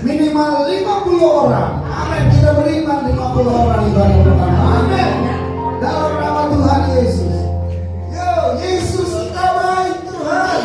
minimal 50 orang. Amin. Kita beriman 50 orang ibadah pertama. Amin. Dalam nama Tuhan Yesus. Yo, Yesus kita baik Tuhan.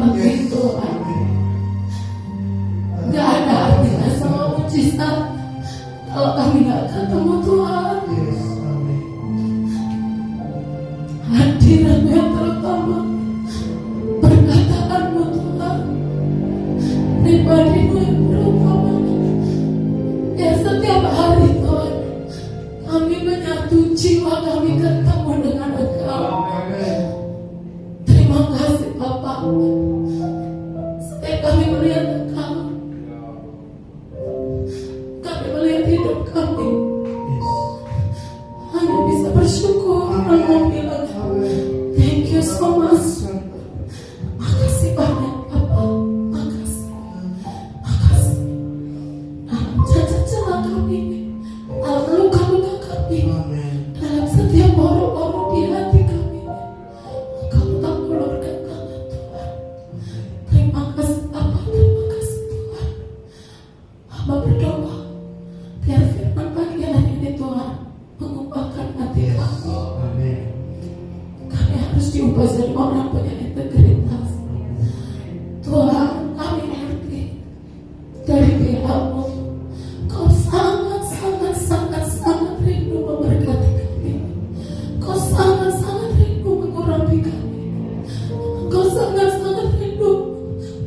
datangin Tuhan. Gak ada artinya sama mujizat kalau kami gak ketemu Tuhan. Hadiratmu yang terutama, perkataanmu Tuhan, pribadimu yang terutama. Ya setiap hari Tuhan kami menyatu jiwa kami ketemu dengan Engkau. Terima kasih Bapak. Setiap kami melihat Engkau, kami melihat hidup kami, hanya bisa bersyukur dan bilang thank you so much. Makasih banyak Bapak. Makasih. Dalam cacat celah kami, dalam luka-luka kami, dalam setiap borok-borok di hati kami, Engkau tak mengulurkan tangan Tuhan. Terima kasih Bapak. Terima kasih Tuhan. Hamba berdoa biar firman pagi hari ini Tuhan mengubahkan hati kami. Kami harus diubah jadi orang punya integritas. Tuhan, kami ngerti dari pihak-Mu, Kau sangat rindu memberkati kami. Kau sangat rindu mengurapi kami. Kau sangat rindu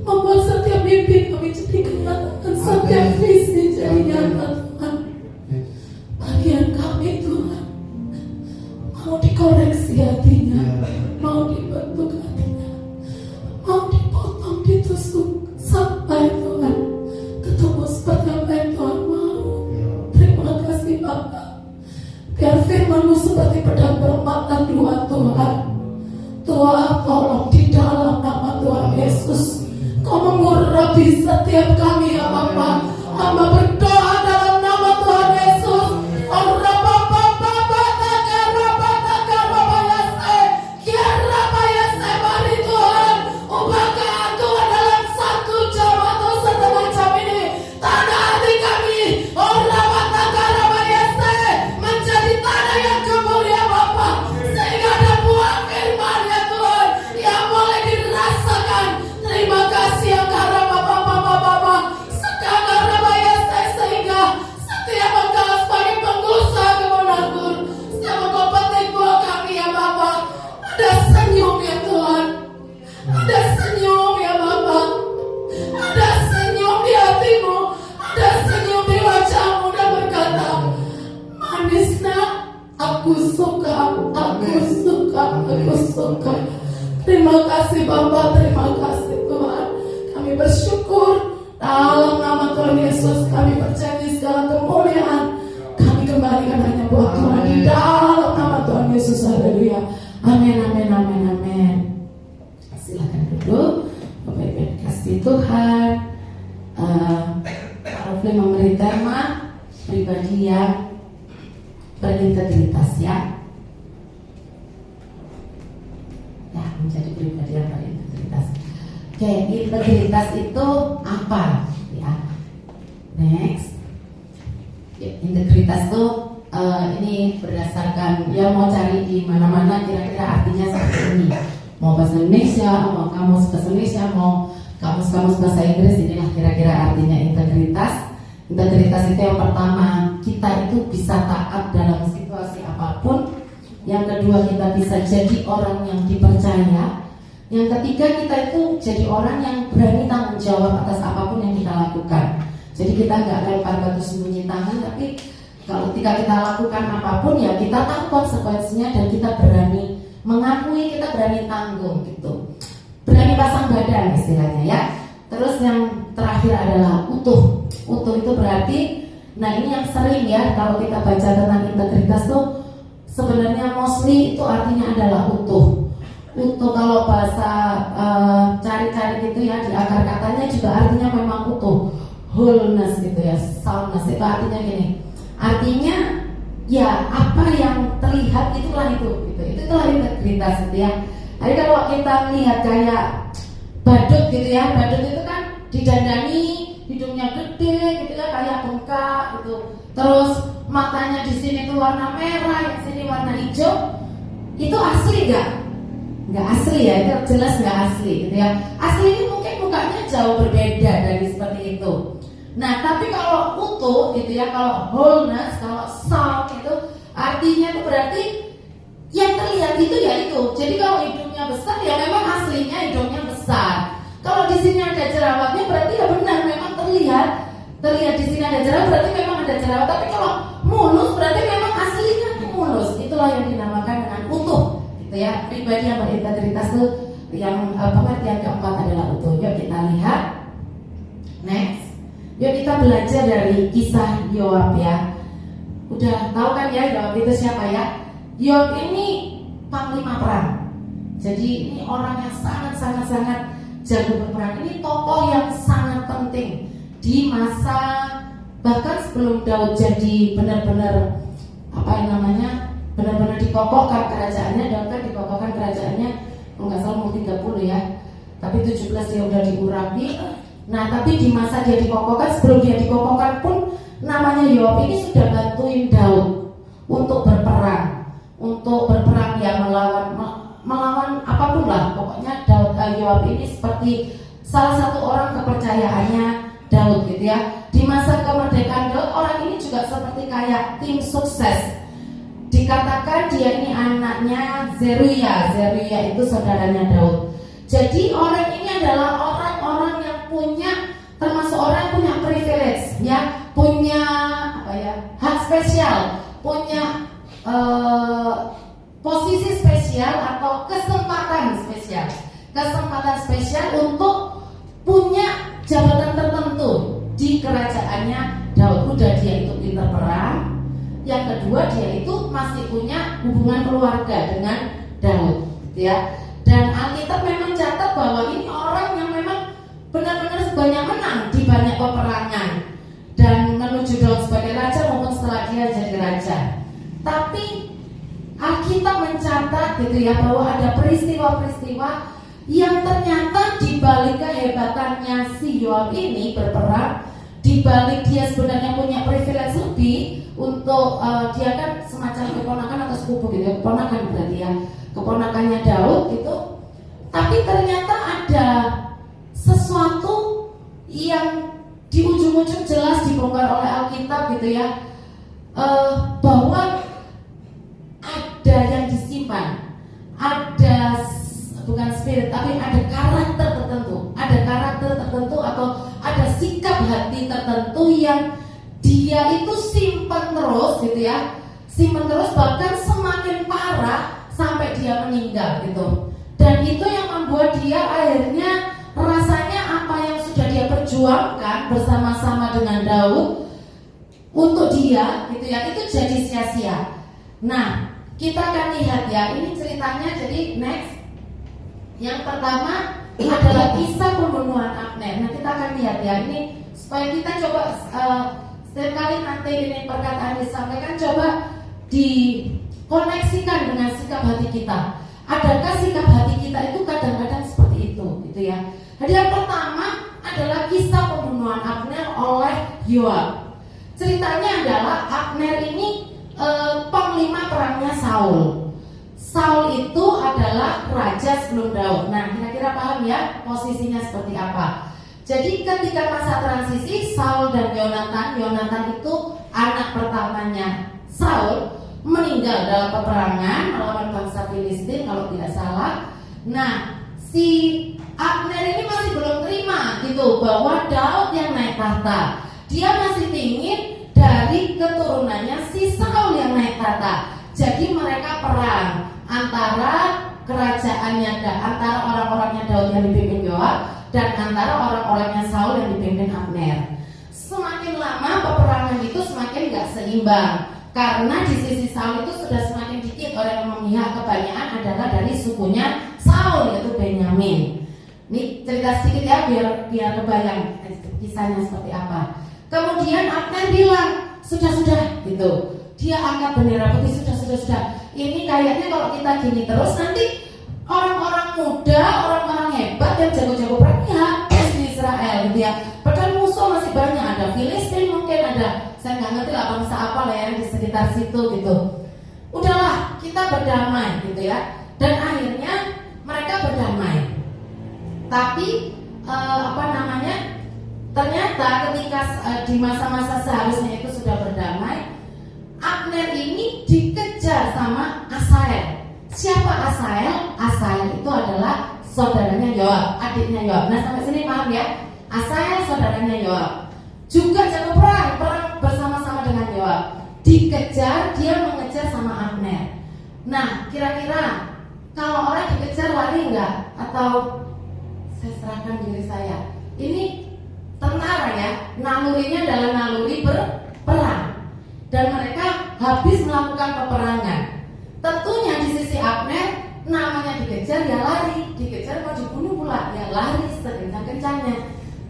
membuat setiap mimpi kami jadi kenyataan, setiap visi jadi nyata Tuhan. Bagian kami Tuhan, mau dikoreksi hatinya, mau dibentuk hatinya, mau dipotong, ditusuk sampai Tuhan ketemu seperti apa yang Tuhan mau. Terima kasih Bapak. Biar firman-Mu seperti pedang bermata dua Tuhan. Tuhan tolong di dalam nama Tuhan Yesus Kau mengurapi setiap kami ya Bapak. Hamba berdoa dalam nama Tuhan Yesus. Mari Tuhan, ubahkan Tuhan dalam 1 jam atau setengah jam ini tanah hati kami menjadi tanah yang gembur ya Bapak, sehingga ada buah firman ya Tuhan yang boleh dirasakan. Terima kasih ya karena Bapak sehingga setiap engkau sebagai pengusaha kebun anggur, setiap engkau petik buah kami ya Bapak, ada senyum ya Tuhan, ada senyum ya Bapak, ada senyum di hatimu, ada senyum di wajahmu dan berkata, manis nak, aku suka. Terima kasih Bapak, terima kasih Tuhan. Kami bersyukur dalam nama Tuhan Yesus. Kami berjanji segala kemuliaan kami kembalikan hanya buat Tuhan di dalam nama Tuhan Yesus. Haleluya. Amin. Silakan duduk. Bapak Ibu kasih Tuhan. Pak Rofli memberi tema pribadi yang berintegritas ya. Menjadi pribadi yang berintegritas. Oke, integritas itu apa? Ya. Next. Integritas itu ini berdasarkan yang mau cari di mana-mana kira-kira artinya seperti ini. Mau bahasa Indonesia, mau kamus bahasa Indonesia, mau kamus bahasa Inggris, inilah kira-kira artinya integritas. Integritas itu yang pertama, kita itu bisa taat dalam situasi apapun. Yang kedua, kita bisa jadi orang yang dipercaya. Yang ketiga, kita itu jadi orang yang berani tanggung jawab atas apapun yang kita lakukan. Jadi kita nggak lempar batu sembunyi tangan, tapi kalau ketika kita lakukan apapun ya kita tahu konsekuensinya dan kita berani mengakui, kita berani tanggung gitu. Berani pasang badan istilahnya ya. Terus yang terakhir adalah utuh. Utuh itu berarti, nah ini yang sering ya kalau kita baca tentang integritas tuh sebenarnya mostly itu artinya adalah utuh. Utuh kalau bahasa cari-cari gitu ya di akar katanya juga artinya memang utuh, wholeness gitu ya, soundness itu artinya gini. Artinya ya apa yang terlihat itulah itu gitu. Itulah integritas gitu ya. Jadi kalau kita melihat kayak badut gitu ya, badut itu kan didandani, hidungnya gede gitu ya kayak bengkak gitu. Terus matanya di sini tuh warna merah, yang sini warna hijau. Itu asli nggak asli ya, itu jelas nggak asli gitu ya. ya. Aslinya mungkin mukanya jauh berbeda dari seperti itu. Nah, tapi kalau utuh gitu ya, kalau wholeness, kalau sound itu artinya itu berarti yang terlihat itu ya itu. Jadi kalau hidungnya besar ya memang aslinya hidungnya besar. Kalau di sini ada jerawatnya berarti ya benar memang terlihat di sini ada jerawat berarti memang ada jerawat. Tapi kalau mulus berarti memang aslinya mulus. Itulah yang dinamakan dengan utuh, gitu ya. Pribadi yang berintegritas itu yang pengertian keempat adalah utuh. Yuk kita lihat next. Yuk kita belajar dari kisah Yoab ya. Udah tahu kan ya Yoab itu siapa ya? Yoab ini panglima perang. Jadi ini orang yang sangat jago berperang. Ini tokoh yang sangat penting di masa bahkan sebelum Daud jadi benar-benar benar-benar dikokohkan kerajaannya. Daud kan dikokohkan kerajaannya kalau nggak salah umur 30 ya. Tapi 17 dia udah diurapi. Nah tapi di masa dia dikokohkan, sebelum dia dikokohkan pun namanya Yoab ini sudah bantuin Daud untuk berperang ya, melawan apapun lah. Pokoknya Yoab ini seperti salah satu orang kepercayaannya Daud gitu ya. Di masa kemerdekaan Daud, orang ini juga seperti kayak tim sukses. Dikatakan dia ini anaknya Zeruya itu saudaranya Daud. Jadi orang ini adalah orang-orang yang punya, termasuk orang yang punya privilege ya, punya hak spesial, punya posisi spesial atau kesempatan spesial untuk punya jabatan tertentu di kerajaannya Daud. Udah dia itu pintar perang. Yang kedua dia itu masih punya hubungan keluarga dengan Daud, gitu ya. Dan Alkitab memang catat bahwa ini orang yang memang benar-benar banyak menang di banyak peperangan dan menuju Daud sebagai raja maupun setelah dia jadi raja. Tapi Alkitab mencatat gitu ya bahwa ada peristiwa-peristiwa yang ternyata dibalik kehebatannya si Yoab ini berperang, dibalik dia sebenarnya punya privilege lebih untuk dia kan semacam keponakan atau sepupu gitu ya, keponakan berarti ya, keponakannya Daud gitu. Tapi ternyata ada sesuatu yang di ujung-ujung jelas dibongkar oleh Alkitab gitu ya, bahwa ada yang disimpan, ada bukan spirit tapi ada karakter tertentu atau ada sikap hati tertentu yang dia itu simpan terus gitu ya, bahkan semakin parah sampai dia meninggal gitu. Dan itu yang membuat dia akhirnya rasanya apa yang sudah dia perjuangkan bersama-sama dengan Daud untuk dia gitu ya, itu jadi sia-sia. Nah kita akan lihat ya, ini ceritanya. Jadi next, yang pertama adalah kisah pembunuhan Abner. Nah kita akan lihat ya, ini supaya kita coba setiap kali nanti ini perkataan disampaikan coba dikoneksikan dengan sikap hati kita. Adakah sikap hati kita itu kadang-kadang seperti itu gitu ya. Jadi yang pertama adalah kisah pembunuhan Abner oleh Yoab. Ceritanya adalah Abner ini panglima perangnya Saul. Saul itu adalah raja sebelum Daud. Nah kira-kira paham ya posisinya seperti apa. Jadi ketika masa transisi Saul dan Yonatan itu anak pertamanya Saul, meninggal dalam peperangan melawan bangsa Filistin kalau tidak salah. Nah si Abner ini masih belum terima gitu bahwa Daud yang naik tahta. Dia masih ingin dari keturunannya si Saul yang naik tahta. Jadi mereka perang antara kerajaannya, antara orang-orangnya Daud yang dipimpin Yoab dan antara orang-orangnya Saul yang dipimpin Abner. Semakin lama peperangan itu semakin gak seimbang, karena di sisi Saul itu sudah semakin dikit orang yang memihak, kebanyakan adalah dari sukunya Saul yaitu Benyamin. Ini cerita sedikit ya biar kebayang kisahnya seperti apa. Kemudian Abner bilang sudah gitu. Dia angkat bendera putih, sudah. Ini kayaknya kalau kita gini terus nanti orang-orang muda, orang-orang hebat yang jago-jago perang habis di Israel gitu ya. Padahal musuh masih banyak, ada Filistin mungkin, ada saya nggak ngerti lah bangsa apa lah yang di sekitar situ gitu. Udahlah kita berdamai gitu ya. Dan akhirnya mereka berdamai. Tapi ternyata ketika di masa-masa seharusnya itu sudah berdamai, Abner ini dikejar sama Asael. Siapa Asael? Asael itu adalah saudaranya Yoab, adiknya Yoab. Nah sampai sini paham ya? Asael saudaranya Yoab, juga jago perang bersama-sama dengan Yoab. Dikejar, dia mengejar sama Abner. Nah kira-kira kalau orang dikejar lari enggak? Atau saya serahkan diri saya? Ini tentara ya, nalurinya adalah naluri berperang, dan mereka habis melakukan peperangan. Tentunya di sisi Abner, namanya dikejar ya lari, dikejar mau dibunuh pula ya lari sekencang-kencangnya.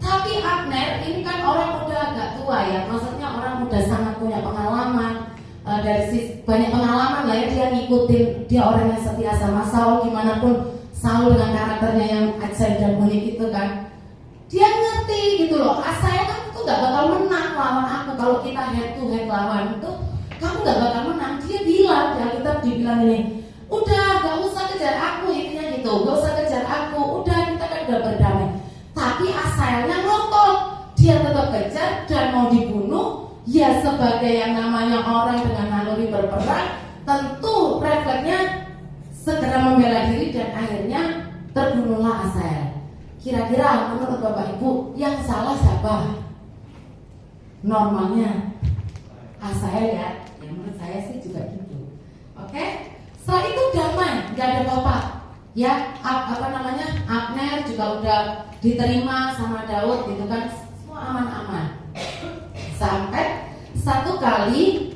Tapi Abner ini kan orang muda agak tua ya, maksudnya orang muda sangat punya pengalaman. Dari sisi banyak pengalaman lah ya, dia ngikutin, dia orang yang setia sama Saul, gimana pun Saul dengan karakternya yang ajaib dan unik itu kan, dia ngerti gitu loh. Saya kan itu gak bakal menang lawan aku. Kalau kita head to head lawan itu, kamu gak bakal menang. Dia bilang, ya kita dibilang ini, udah gak usah kejar aku, intinya gitu, gak usah kejar aku, udah kita kan udah berdamai. Tapi Asaelnya ngotot, dia tetap kejar dan mau dibunuh. Ya sebagai yang namanya orang dengan naluri berperang, tentu refleksnya segera membela diri dan akhirnya terbunuhlah Asael. Kira-kira menurut Bapak Ibu yang salah siapa? Normalnya Asael ya, menurut saya sih juga gitu. Oke? Setelah itu damai, nggak ada apa-apa. Ya, Abner juga udah diterima sama Daud gitu kan, semua aman-aman. Sampai satu kali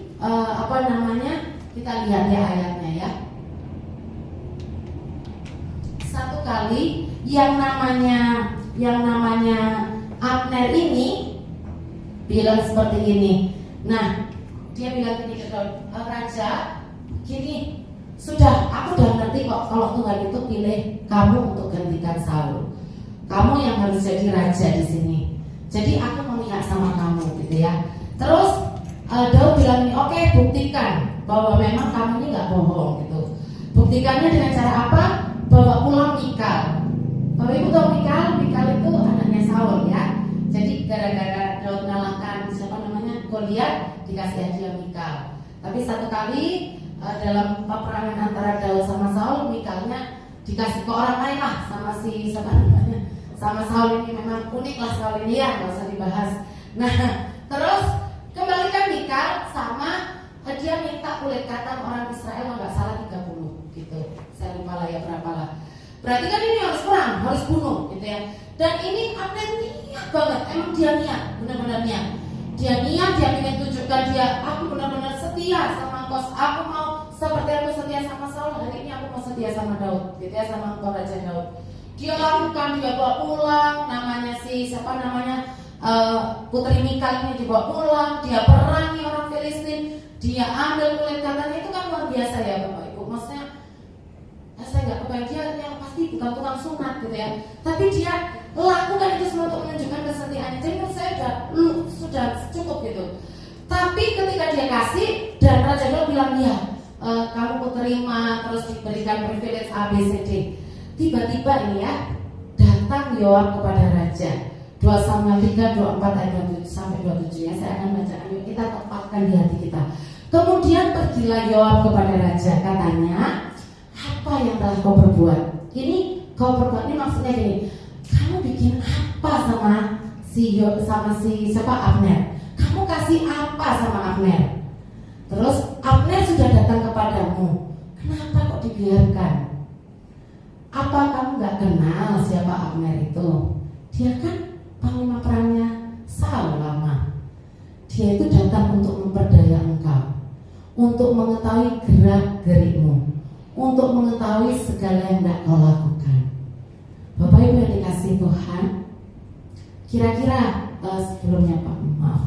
kita lihat ya ayatnya ya. Satu kali yang namanya Abner ini bilang seperti ini. Nah, dia bilang gini ke Daud, raja, gini, sudah aku udah ngerti kok kalau Tuhan itu pilih kamu untuk gantikan Saul. Kamu yang harus jadi raja di sini. Jadi aku memihak sama kamu gitu ya. Terus Daud bilang ini, oke, buktikan bahwa memang kamu ini nggak bohong gitu. Buktikannya dengan cara apa? Bawa pulang Mikal. Bapak Ibu tahu Mikal itu anaknya Saul ya. Jadi gara-gara Daud mengalahkan Goliat, dikasih hadiah Mikal. Tapi satu kali dalam peperangan antara Daud sama Saul, Mikalnya dikasih ke orang lain lah sama sama Saul ini. Memang unik lah Saul ini ya, nggak usah dibahas. Nah, terus kembalikan Mikal sama dia minta kulit kata orang Israel, nggak salah 30 gitu. Saya lupa lah ya berapa lah. Berarti kan ini harus perang, harus bunuh gitu ya. Dan ini Abner niat banget, emang dia niat, benar-benar niat. Dia niat, dia ingin tunjukkan aku benar-benar setia sama kos. Aku mau seperti aku setia sama Saul, hari ini aku mau setia sama Daud, gitu ya, sama engkau Raja Daud. Dia lakukan, dia bawa pulang, Putri Mikal ini dibawa pulang, dia perangi orang Filistin, dia ambil kulit katanya, itu kan luar biasa ya Bapak Ibu. Maksudnya saya nggak kebayang, dia yang pasti bukan tukang sunat gitu ya, tapi dia lakukan itu semua untuk menunjukkan kesetiaannya. Jadi menurut saya sudah cukup gitu. Tapi ketika dia kasih dan Raja Daud bilang ya, kamu kuterima, terus diberikan privilege A, B, C, D. Tiba-tiba ini ya, datang Yoab kepada Raja. 2 Samuel 3, 24 ayat 27 sampai 27 ya. Saya akan baca, ayo kita tempatkan di hati kita. Kemudian pergilah Yoab kepada Raja, katanya, apa yang telah kau perbuat? Ini kau perbuat, ini maksudnya gini, kamu bikin apa sama si Abner? Kamu kasih apa sama Abner? Terus Abner sudah datang kepadamu, kenapa kok dibiarkan? Apa kamu gak kenal siapa Abner itu? Dia kan panglima perangnya Saul lama. Dia itu datang untuk memperdaya engkau, untuk mengetahui gerak-gerikmu, untuk mengetahui segala yang tidak kau lakukan. Bapak Ibu yang dikasih Tuhan, kira-kira sebelumnya Pak, maaf.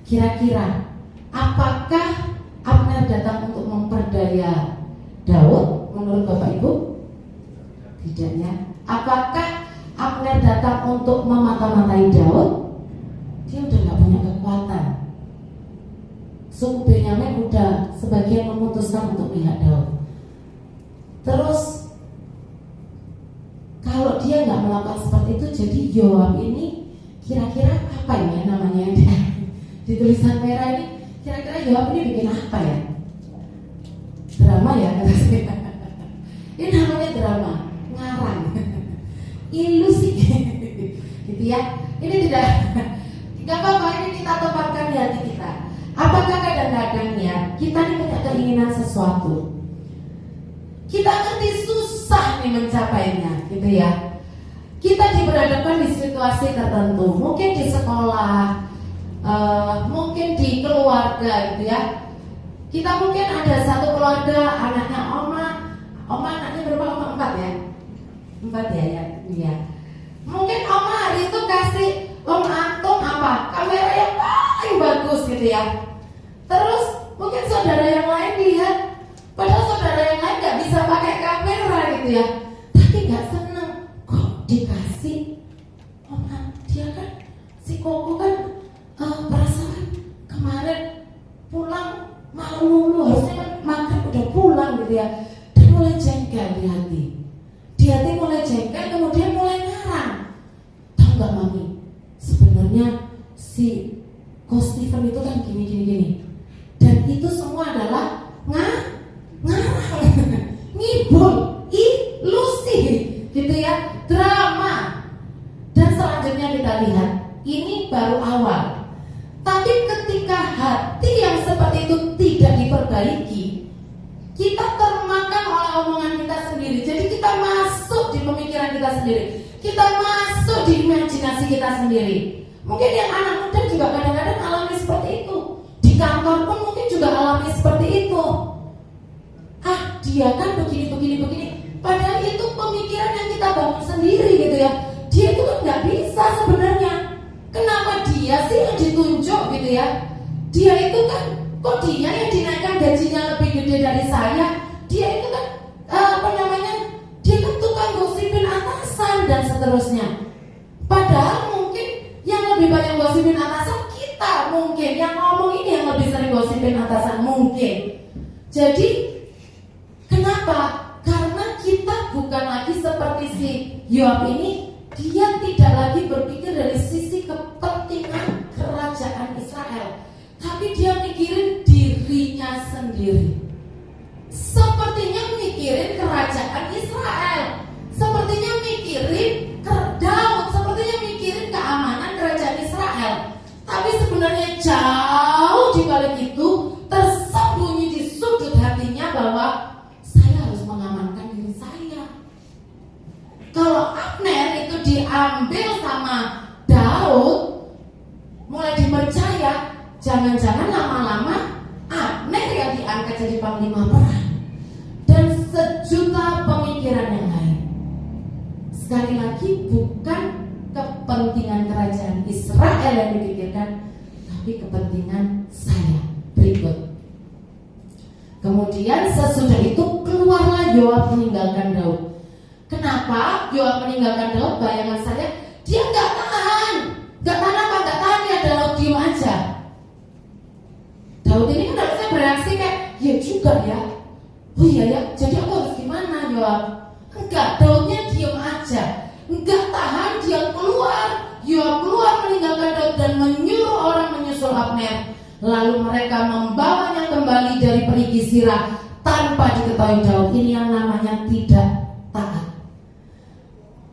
Kira-kira apakah Abner datang untuk memperdaya Daud menurut Bapak Ibu? Tidaknya. Apakah Abner datang untuk memata-matai Daud? Dia udah gak punya kekuatan. Suku Benyamin udah sebagian memutuskan untuk pihak Daud. Terus kalau dia nggak melakukan seperti itu. Jadi Yoab ini kira-kira apa ya namanya di tulisan merah ini? Kira-kira Yoab ini bikin apa ya? Drama ya kata saya. Ini namanya drama, ngarang, ilusi, gitu ya. Ini tidak apa-apa, ini kita tempatkan di hati kita. Apakah kadang-kadang ya kita ini punya keinginan sesuatu, kita ngerti susah nih mencapainya, gitu ya. Kita diperhadapkan di situasi tertentu, mungkin di sekolah, mungkin di keluarga, gitu ya. Kita mungkin ada satu keluarga, anaknya oma anaknya berapa? Oma 4 ya? 4 ya. Mungkin oma hari itu kasih Om Antum apa? Kamera yang paling bagus gitu ya. Terus mungkin saudara yang lain lihat, padahal saudara yang lain nggak bisa pakai kamera gitu ya, tapi nggak seneng kok dikasih. Om dia kan si Koko kan perasaan kemarin pulang malam mulu, harusnya kan makan udah pulang gitu ya. Dan mulai jengkel di hati mulai jengkel, kemudian mulai ngarang. Tahu nggak Mami, sebenarnya si Ko Steven itu kan gini. Dan itu semua adalah ngarang, ngibul, ilusi, gitu ya, drama. Dan selanjutnya kita lihat, ini baru awal. Tapi ketika hati yang seperti itu tidak diperbaiki, kita termakan oleh omongan kita sendiri. Jadi kita masuk di pemikiran kita sendiri, kita masuk di imajinasi kita sendiri. Mungkin yang anak muda juga kadang-kadang alami seperti itu. Di kantor pun mungkin juga alami seperti itu. Dia kan begini. Padahal itu pemikiran yang kita bangun sendiri gitu ya. Dia itu kan nggak bisa sebenarnya. Kenapa dia sih yang ditunjuk gitu ya? Dia itu kan, kok dia yang dinaikkan gajinya lebih gede dari saya? Dia itu kan dia kan tukang gosipin atasan dan seterusnya. Padahal mungkin yang lebih banyak gosipin atasan kita, mungkin yang ngomong ini yang lebih sering gosipin atasan mungkin. Jadi kenapa? Karena kita bukan lagi seperti si Yoab ini. Dia tidak lagi berpikir dari sisi kepentingan kerajaan Israel, tapi dia mikirin dirinya sendiri. Sepertinya mikirin kerajaan Israel, sepertinya mikirin Daud, sepertinya mikirin keamanan kerajaan Israel. Tapi sebenarnya jauh di balik itu tersembunyi di sudut hatinya bahwa saya harus mengamankan diri saya. Kalau Abner itu diambil sama Daud, mulai dipercaya, jangan-jangan lama-lama Abner yang diangkat jadi panglima perang. Dan sejuta pemikiran yang lain. Sekali lagi bukan kepentingan kerajaan Israel yang dipikirkan, tapi kepentingan saya. Berikut. Kemudian sesudah itu keluarlah Yoab meninggalkan Daud. Kenapa Yoab meninggalkan Daud? Bayangan saya, dia nggak tahan ya Daud diem aja. Daud ini kan harusnya bereaksi kayak, ya juga ya, oh iya ya, jadi aku harus gimana Yoab? Enggak, Daudnya diem aja, nggak tahan, dia keluar. Yoab keluar meninggalkan Daud dan menyuruh orang menyusul Abner. Lalu mereka membawanya kembali dari perigi Sirah tanpa diketahui Daud. Ini yang namanya tidak taat.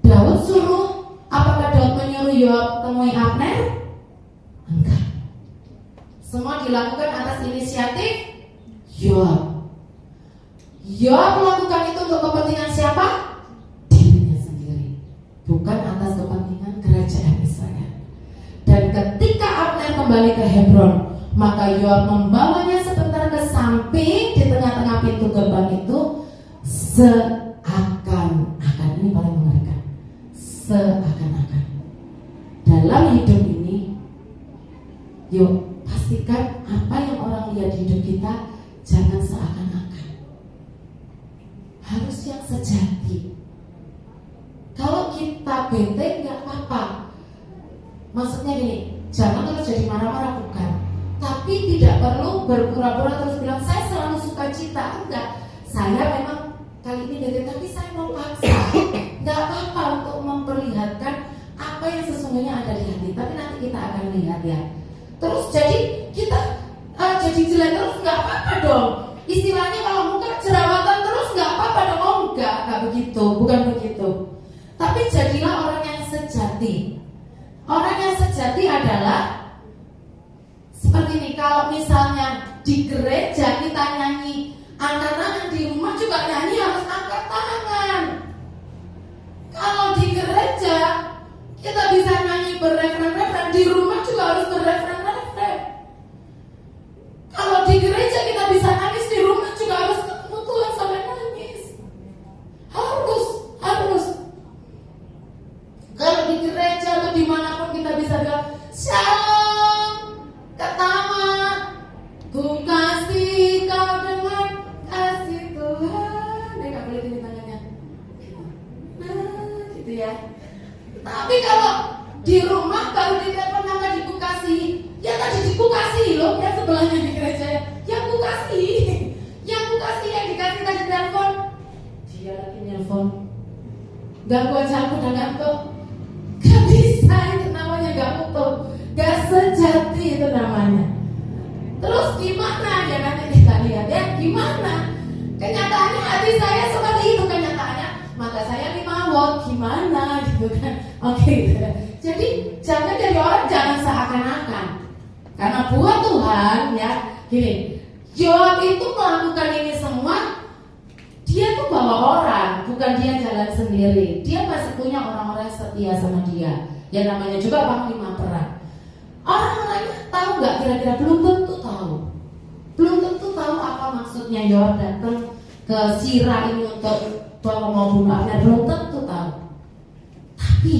Daud suruh, apakah Daud menyuruh Yoab temui Abner? Enggak. Semua dilakukan atas inisiatif Yoab. Yoab melakukan itu untuk kepentingan siapa? Dirinya sendiri, bukan atas kepentingan kerajaan Israel. Dan ketika Abner kembali ke Hebron, maka Yoab membawanya sebentar ke samping di tengah-tengah pintu gerbang itu, seakan-akan, ini paling mengerikan, seakan-akan dalam hidup ini, yuk pastikan apa yang orang lihat di hidup kita jangan seakan-akan, harus yang sejati. Kalau kita bete nggak apa-apa, maksudnya gini, jangan terus jadi marah-marah, bukan. Tapi tidak perlu berpura-pura terus bilang saya selalu suka cita. Enggak, saya memang kali ini bete, tapi saya mau paksa. nggak apa-apa untuk memperlihatkan apa yang sesungguhnya ada di hati, tapi nanti kita akan lihat ya. Terus jadi kita jadi jelek terus nggak apa-apa dong. Istilahnya kalau muka jerawatan terus nggak apa-apa dong. Oh nggak begitu, bukan begitu. Tapi jadilah orang yang sejati. Orang yang sejati adalah seperti ini. Kalau misalnya di gereja kita nyanyi angkat tangan, di rumah juga nyanyi harus angkat tangan. Kalau di gereja kita bisa nyanyi berrefren-refren, di rumah juga harus berrefren-refren. Kalau di gereja kita bisa nangis, di rumah juga harus ketemu Tuhan sampai nangis. Harus. Kalau di gereja atau dimanapun kita bisa bilang shalom, ketawa, ku kasih kau dengan kasih Tuhan. Gak boleh gini tangannya. Nah, gitu ya. Tapi kalau di rumah baru ditelepon nama di kasih, ya tadi di kasih loh, yang sebelahnya di gereja ya. Yang ku kasih yang dikasih tadi telepon. Dia lagi nelpon. Gak aja aku udah ngantuk. Gak bisa, itu namanya gak utuh, gak sejati itu namanya. Terus gimana ya nanti kita lihat ya, gimana kenyataannya hati saya seperti itu kenyataannya, mata saya 5 watt gimana gitu kan. Oke, gitu. Jadi jangan jadi orang, jangan seakan-akan. Karena buat Tuhan ya gini, Joab itu melakukan ini semua, dia tuh bawa orang, bukan dia jalan sendiri. Dia masih punya orang-orang setia sama dia. Yang namanya juga panglima perang. Orang lainnya tahu nggak? Kira-kira belum tentu tahu. Belum tentu tahu apa maksudnya Yoab datang ke Sira ini untuk bawa mau bunuh Abner. Belum tentu tahu. Tapi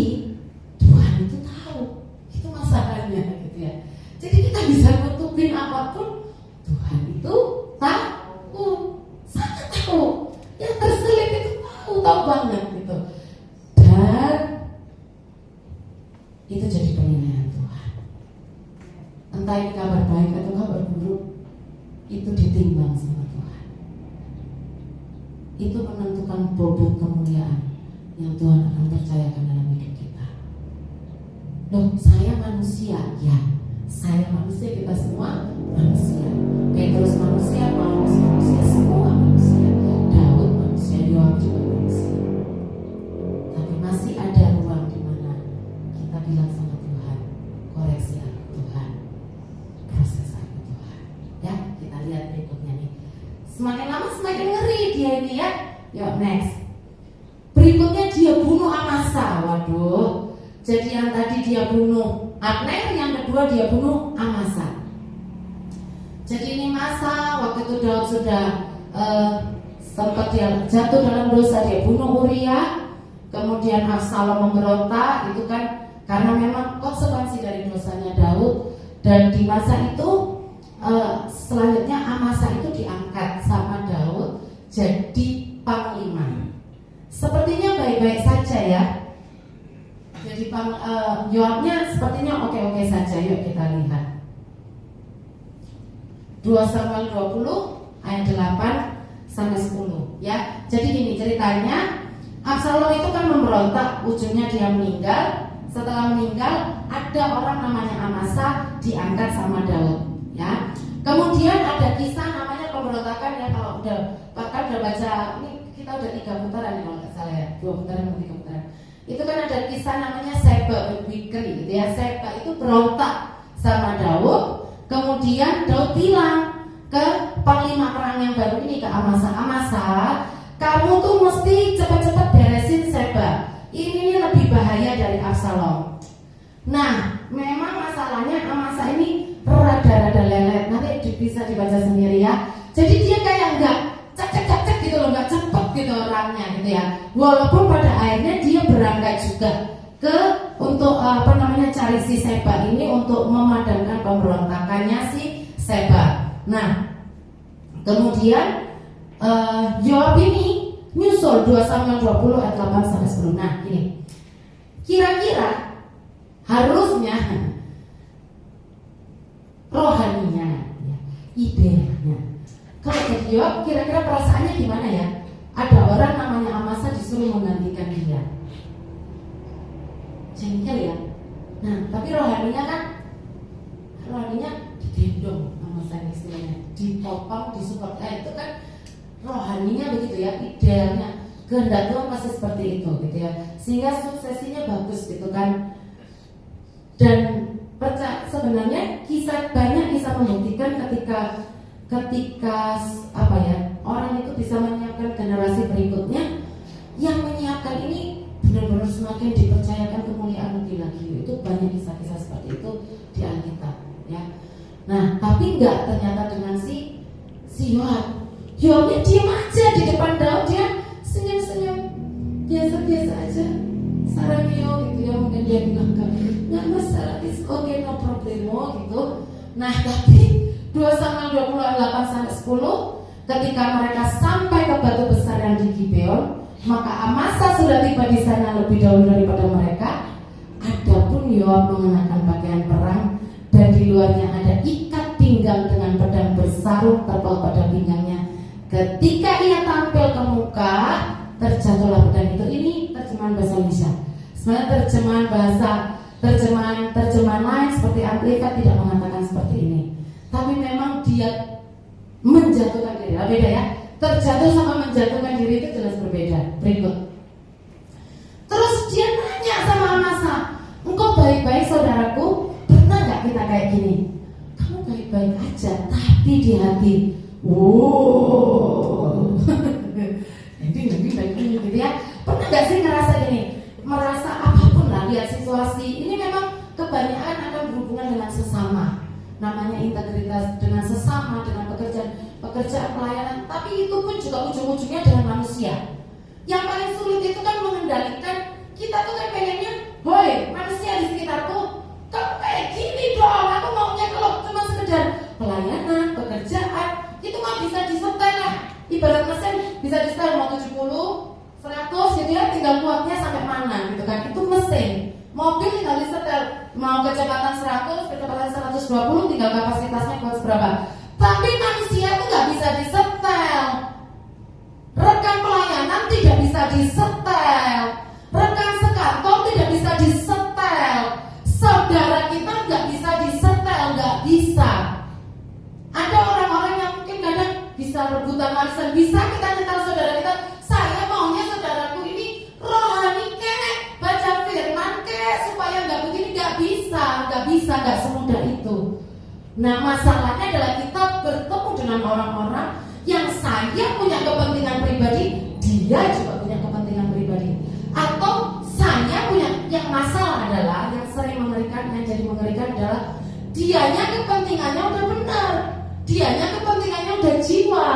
Tuhan itu tahu. Itu masalahnya gitu ya. Jadi kita bisa nutupin apapun, Tuhan itu tahu, sangat tahu. Yang terselip itu tahu banget gitu. Dan itu jadi penilaian Tuhan. Entah ini kabar baik atau kabar buruk, itu ditimbang sama Tuhan. Itu menentukan bobot kemuliaan yang Tuhan akan percayakan dalam hidup kita. Loh, saya manusia, ya. Saya manusia, kita semua manusia. Petrus manusia, Paulus manusia, semua manusia. Daud manusia, Yoab juga manusia. Tapi masih ada ruang di mana kita bilang sama Tuhan, koreksi aku Tuhan, proses aku Tuhan. Ya, kita lihat berikutnya nih. Semakin lama semakin ngeri dia ini ya. Yuk next. Berikutnya dia bunuh Amasa. Waduh. Jadi yang tadi dia bunuh Abner, yang kedua dia bunuh Amasa. Jadi ini masa waktu itu Daud sudah sempat dia jatuh dalam dosa, dia bunuh Uria. Kemudian Absalom memberontak, itu kan karena memang konsekuensi dari dosanya Daud. Dan di masa itu selanjutnya Amasa itu diangkat sama Daud jadi panglima. Sepertinya baik-baik saja ya. Jadi Yoabnya sepertinya oke-oke saja. Yuk kita lihat 2 Samuel 20 ayat 8 sampai 10 ya. Jadi gini ceritanya, Absalom itu kan memberontak, ujungnya dia meninggal. Setelah meninggal ada orang namanya Amasa diangkat sama Daud ya. Kemudian ada kisah namanya pemberontakan ya. Kalau udah baca ini, kita udah 3 putaran ya, kalau nggak salah ya, 2 putaran atau 3 putaran. Itu kan ada kisah namanya Seba Bikri gitu ya. Seba itu berontak sama Daud. Kemudian Daud bilang ke panglima perang yang baru ini, ke Amasa, kamu tuh mesti cepat-cepat beresin Seba. Ini lebih bahaya dari Absalom. Nah, memang masalahnya Amasa ini rada-rada lelet. Nanti bisa dibaca sendiri ya. Jadi dia kayak enggak cek gitu loh, enggak cepet gitu orangnya gitu ya. Walaupun pada akhirnya dia berangkat juga ke untuk cari si Seba ini untuk memadamkan pemberontakannya si Seba. Nah, kemudian Yoab ini nyusul 2 Samuel 20 ayat 8 sampai 10. Nah, ini kira-kira harusnya rohaninya, ya, idenya. Kalau jadi Yoab, kira-kira perasaannya gimana ya? Ada orang namanya Amasa justru menggantikan dia. Jengkel ya. Nah, tapi rohaninya digendong sama saya istilahnya, dipotong, disupport. Itu kan rohaninya begitu ya, idealnya. Kehendak Tuhan pasti seperti itu gitu ya. Sehingga suksesinya bagus gitu kan. Dan sebenarnya banyak kisah membuktikan ketika apa ya, orang itu bisa menyiapkan generasi berikutnya, yang menyiapkan ini benar-benar semakin dipercayakan kemuliaan lebih lagi. Itu banyak kisah-kisah seperti itu di Alkitab ya. Nah, tapi enggak ternyata dengan si Yohabnya diam aja di depan Daud, dia senyum-senyum biasa-biasa aja. Sarangio gitu ya, mungkin dia bilang nggak masalah, it's okay, no problemo gitu. Nah, tapi 2 Samuel 28-10, ketika mereka sampai ke batu besar yang di Gibeon, maka Amasa sudah tiba di sana lebih dahulu daripada mereka. Adapun Yoab mengenakan pakaian perang, dan di luarnya ada ikat pinggang dengan pedang bersarung terpaut pada pinggangnya. Ketika ia tampil ke muka, terjatuhlah pedang itu. Ini terjemahan bahasa Indonesia. Sebenarnya terjemahan lain seperti Amplified tidak mengatakan seperti ini. Tapi memang dia menjatuhkan diri. Beda ya. Terjatuh sama menjatuhkan diri itu jelas berbeda. Berikut. Terus dia nanya sama Amasa, engkau baik-baik saudaraku? Pernah gak kita kayak gini? Kamu baik-baik aja, tapi di hati, wow. Nanti baik-baik gitu ya. Pernah gak sih ngerasa gini? Merasa apapun lah, lihat situasi. Ini memang kebanyakan akan berhubungan dengan sesama. Namanya integritas dengan sesama, dengan pekerjaan pelayanan. Tapi itu pun juga ujung-ujungnya dengan manusia. Yang paling sulit itu kan mengendalikan. Kita tuh kan pengennya, boy, manusia di sekitarku, kamu kayak gini dong. Aku maunya kalau cuma sekedar pelayanan, pekerjaan, itu nggak bisa disetel lah. Ibarat mesin bisa disetel mau 70, 100 gitu ya, tinggal kuatnya sampai mana gitu kan. Itu mesin. Mobil tinggal disetel, mau kecepatan 100, kecepatan 120, tinggal kapasitasnya kuat seberapa. Tapi manusia itu nggak bisa disetel. Rekan pelayanan tidak bisa disetel. Rekan sekantor tidak bisa disetel. Saudara kita nggak bisa disetel, nggak bisa. Ada orang-orang yang mungkin kadang bisa rebutan warisan, bisa kita nyetel saudara kita. Saya maunya saudaraku ini rohani kek, baca firman kek, supaya nggak begini, nggak bisa, nggak semudah itu. Nah, masalahnya adalah kita bertemu dengan orang-orang yang saya punya kepentingan pribadi, dia juga punya kepentingan pribadi. Atau saya punya, yang masalah adalah, yang sering mengerikan, yang jadi mengerikan adalah dianya kepentingannya udah benar, dianya kepentingannya udah jiwa,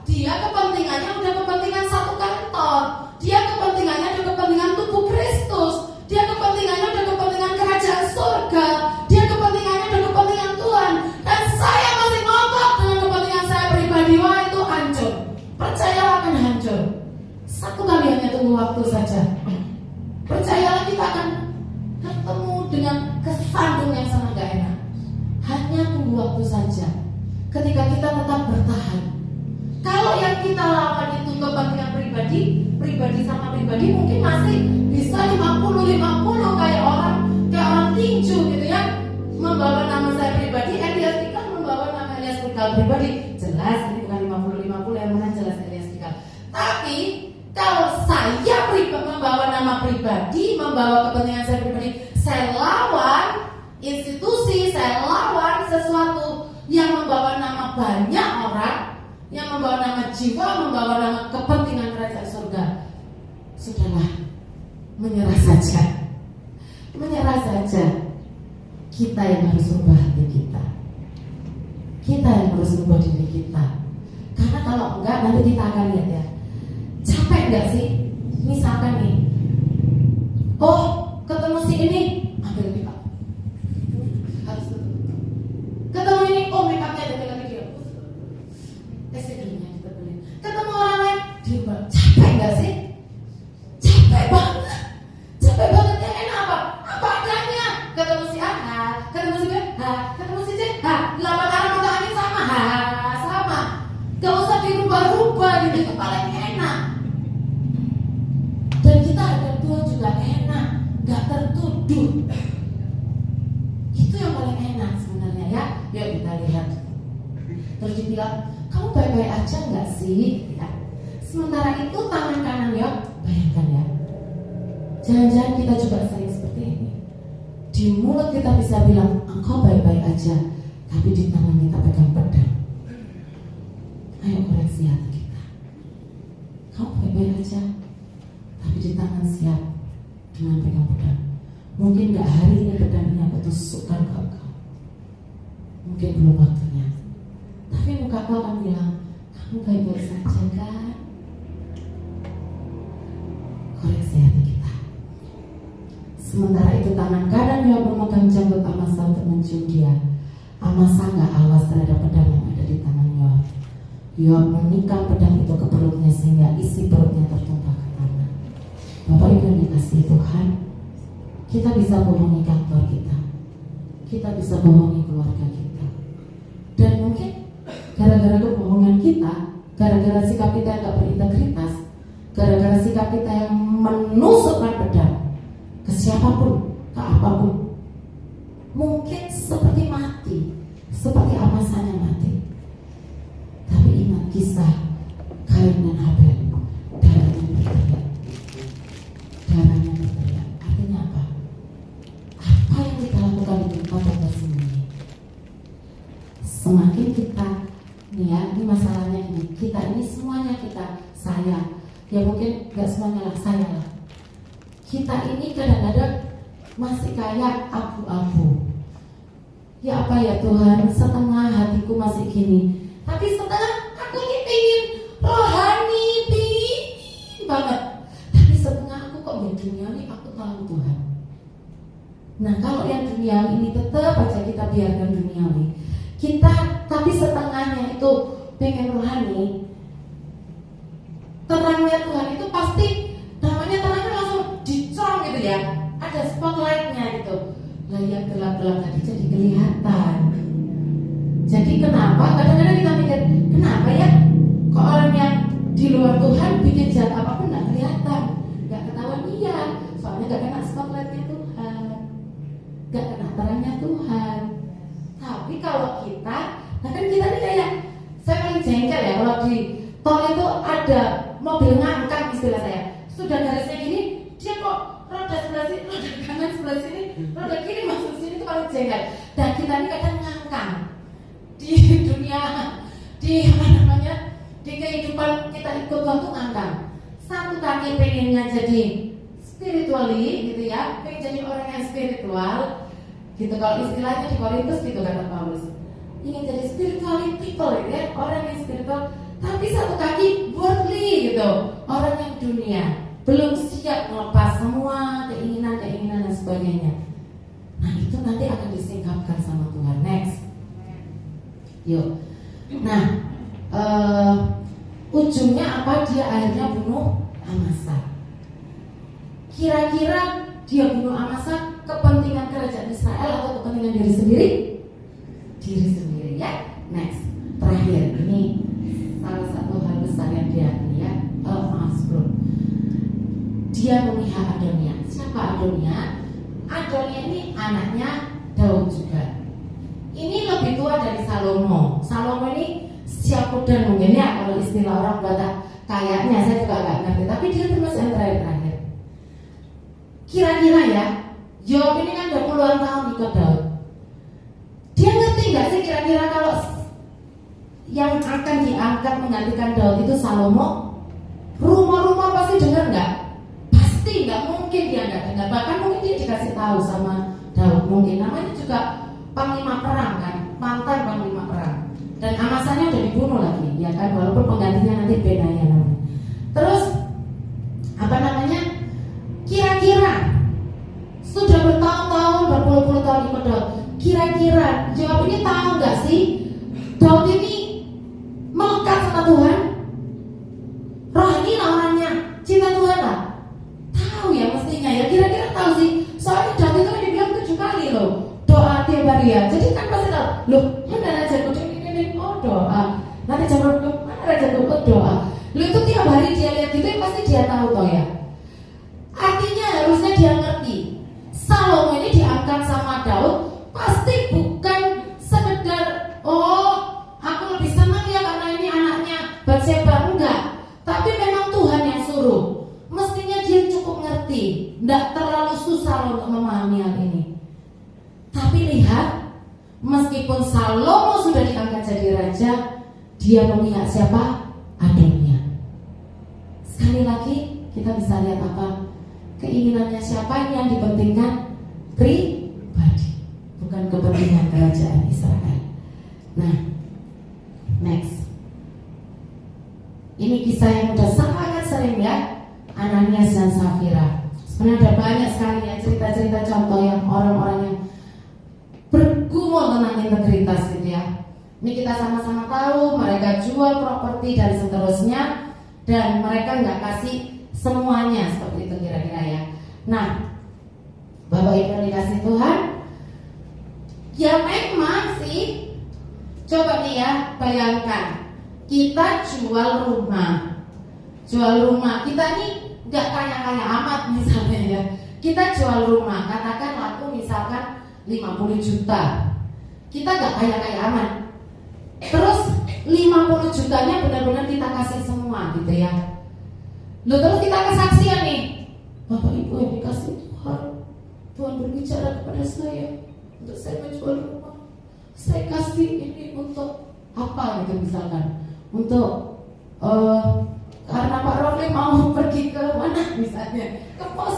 dia kepentingannya udah kepentingan satu kantor, dia kepentingannya udah kepentingan tubuh Kristus, dia kepentingannya udah kepentingan kerajaan surga, dia kepentingannya udah kepentingan Tuhan. Dan saya masih ngotot dengan kepentingan saya pribadi. Wah, itu hancur. Percayalah akan hancur. Satu kali hanya tunggu waktu saja. Percayalah kita akan ketemu dengan kesandung yang sangat gak enak. Hanya tunggu waktu saja. Ketika kita tetap bertahan. Kalau yang kita lawan itu kepentingan pribadi sama pribadi, mungkin masih bisa 50-50 kayak orang tinju gitu ya. Membawa nama saya pribadi, Elias Pikal membawa nama Elias Pikal pribadi. Jelas ini bukan 50-50, yang mana jelas Elias Pikal. Tapi kalau saya membawa nama pribadi, membawa kepentingan saya pribadi, saya lawan institusi, saya lawan sesuatu yang membawa nama banyak orang, yang membawa nama jiwa, membawa nama kepentingan kerajaan surga. Sudahlah, menyerah saja. Menyerah saja. Kita yang harus ubah hati kita. Kita yang harus ubah diri kita. Karena kalau enggak, nanti kita akan lihat ya. Capek enggak sih? Misalkan nih, oh ketemu si ini, ambil makeup. Harus ketemu ini, oh makeupnya ada lagi dia. Dulunya ditebelin. Ketemu orang lain, dia capek enggak sih? Capek banget. Capek banget. Yang enak apa? Apa adanya? Ketemu si A, ketemu si B, ketemu si C, 8 arah mata angin sama, sama. Gak usah dirubah-rubah gitu, itu paling enak. waduh, itu yang paling enak sebenarnya ya. Yuk kita lihat. Terus dibilang, kamu baik-baik aja nggak sih? Ya. Sementara itu tangan kanan ya, bayangkan ya. Jangan-jangan kita juga sering seperti ini. Di mulut kita bisa bilang, engkau baik-baik aja, tapi di tangan kita pegang pedang. Ayo koreksi hati kita. Kamu baik-baik aja, tapi di tangan siap dengan pegang pedang. Mungkin gak hari ini pedang ini aku tusukkan ke engkau. Mungkin belum waktunya. Tapi muka kau akan bilang, kamu baik-baik saja kan? Koreksi hati kita. Sementara itu tangan kanan Yoab memegang janggut Amasa untuk mencium dia. Amasa gak awas terhadap pedang yang ada di tangan Yoab. Yoab menikam pedang itu ke perutnya sehingga isi perutnya tertumpah ke tanah. Bapak Ibu yang dikasihi Tuhan, kita bisa bohongi kantor kita, kita bisa bohongi keluarga kita, dan mungkin gara-gara kebohongan kita, gara-gara sikap kita yang gak berintegritas, gara-gara sikap kita yang menusukkan pedang ke siapapun, ke apapun, mungkin seperti mati, seperti Amasanya mati. Tapi ingat kisah Kain dan Habel, darahnya berteriak, darahnya berteriak. Artinya apa? Apa yang kita lakukan di tempat yang tersembunyi, semakin kita nih ya, ini masalahnya ini, kita ini semuanya kita, saya, ya mungkin gak semuanya lah, saya lah. Kita ini kadang-kadang masih kayak abu-abu. Ya apa ya Tuhan, setengah hatiku masih gini, tapi setengah aku ini pengen rohani, pengen banget. Tapi setengah aku kok yang duniawi, aku tahu Tuhan. Nah kalau yang duniawi ini tetap aja kita biarkan duniawi, kita tapi setengahnya itu pengen rohani, terangnya Tuhan itu pasti namanya terangnya langsung dicong gitu ya, ada spotlightnya gitu. Lah yang gelap-gelap tadi jadi kelihatan. Jadi kenapa kadang-kadang kita mikir, kenapa ya kok orang yang di luar Tuhan bikin jahat apapun nggak kelihatan, nggak ketahuan? Iya, soalnya nggak kena spotlightnya Tuhan, nggak kena terangnya Tuhan. Tapi kalau kita, nah kan kita nih kayak, saya paling jengkel ya kalau di tol itu ada mobil ngangkang istilah saya, sudah garisnya gini, dia kok roda sebelah sini, roda kanan sebelah sini, roda kiri masuk sini, itu paling jengkel. Dan kita ini kadang ngangkang di dunia, di apa namanya, di kehidupan kita ikut Tuhan tuh ngangkang. Satu kaki pengennya jadi spiritually gitu ya, pengen jadi orang yang spiritual gitu, kalau istilahnya di Korintus gitu kata Paulus, ingin jadi spiritual people gitu ya, orang yang spiritual, tapi satu kaki worldly gitu, orang yang dunia, belum siap melepas semua keinginan-keinginan dan sebagainya. Nah itu nanti akan disingkapkan sama Tuhan. Next, yuk. Nah ujungnya apa? Dia akhirnya bunuh Amasa. Kira-kira dia bunuh Amasa kepentingan kerajaan Israel atau kepentingan diri sendiri? Diri sendiri ya. Next, terakhir ini salah satu hal besar yang dia ya. Maaf bro. Dia memihak Adonia. Siapa Adonia? Adonia ini anaknya Daud juga. Ini lebih tua dari Salomo. Salomo ini siapudan mungkin ya kalau istilah orang kata, kayaknya saya juga nggak ngerti. Tapi dia termasuk yang terakhir. Kira-kira ya, Yoab ini kan udah puluhan tahun ikut Daud. Dia ngerti nggak sih kira-kira kalau yang akan diangkat menggantikan Daud itu Salomo? Rumor-rumor pasti dengar nggak? Pasti nggak mungkin dia nggak dengar. Bahkan mungkin dia dikasih tahu sama Daud. Mungkin namanya juga panglima perang kan, mantan panglima perang. Dan Amasanya udah dibunuh lagi, ya kan? Walaupun penggantinya nanti Benaya namanya. Terus apa namanya? Kira-kira sudah bertahun-tahun, berpuluh-puluh tahun ikut Daud. Kira-kira Yoab ini tahu nggak sih Daud ini melekat sama Tuhan? Rohani lah orangnya, cinta Tuhan lah. Tahu ya mestinya ya, kira-kira tahu sih. Soalnya Daud itu kan dibilang 7 kali loh doa tiap hari ya. Jadi kan pasti tahu. Loh, mana raja kudu ini oh doa. Nanti jangan mana raja kudu doa. Loh itu tiap hari dia lihat gitu, pasti dia tahu toh ya. Artinya harusnya dia ngerti Salomo dilakukan sama Daud pasti bukan sekedar aku lebih senang ya karena ini anaknya Batseba, enggak. Tapi memang Tuhan yang suruh. Mestinya dia cukup ngerti, enggak terlalu susah untuk memahami hal ini. Tapi lihat, meskipun Salomo sudah diangkat jadi raja, dia memihak siapa? Adonai. Sekali lagi kita bisa lihat apa? Keinginannya siapa yang dipentingkan? Pribadi, bukan kepentingan kerajaan Israel. Nah, next. Ini kisah yang udah sangat sering ya, Ananias dan Safira. Sebenarnya ada banyak sekali ya cerita-cerita contoh yang orang-orang yang bergumul tentang integritas gitu ya. Ini kita sama-sama tahu mereka jual properti dan seterusnya, dan mereka nggak kasih semuanya seperti itu kira-kira ya. Nah, Bapak Ibu yang dikasih Tuhan, ya memang sih. Coba nih ya, bayangkan kita jual rumah, kita nih nggak kaya-kaya amat misalnya ya. Kita jual rumah, katakan laku misalkan 50 juta. Kita nggak kaya-kaya amat. Terus 50 jutanya benar-benar kita kasih semua gitu ya. Terus kita kesaksian nih, Bapak Ibu yang dikasih Tuhan, Tuhan berbicara kepada saya untuk saya menjual rumah. Saya kasih ini untuk apa gitu misalkan, untuk karena Pak Rofli mau pergi ke mana misalnya, ke pos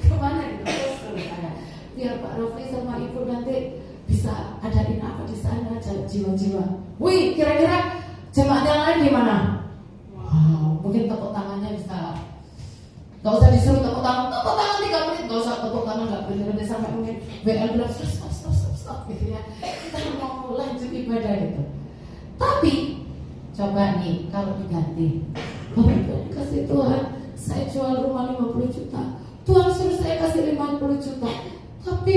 kemana gitu, pos misalnya, biar Pak Rofli sama Ibu nanti bisa adain apa di sana, jiwa-jiwa. Wih, kira-kira jemaat yang lain di mana? Wow, mungkin tepuk tangannya bisa. Gak usah disuruh tepuk tangan 3 menit, gak usah tepuk tangan, gak berhenti sampai mungkin WL bilang stop gitu ya. Kita mau lanjut ibadah gitu. Tapi coba nih kalau diganti, Bapak Ibu kasih Tuhan, saya jual rumah 50 juta, Tuhan suruh saya kasih 50 juta, tapi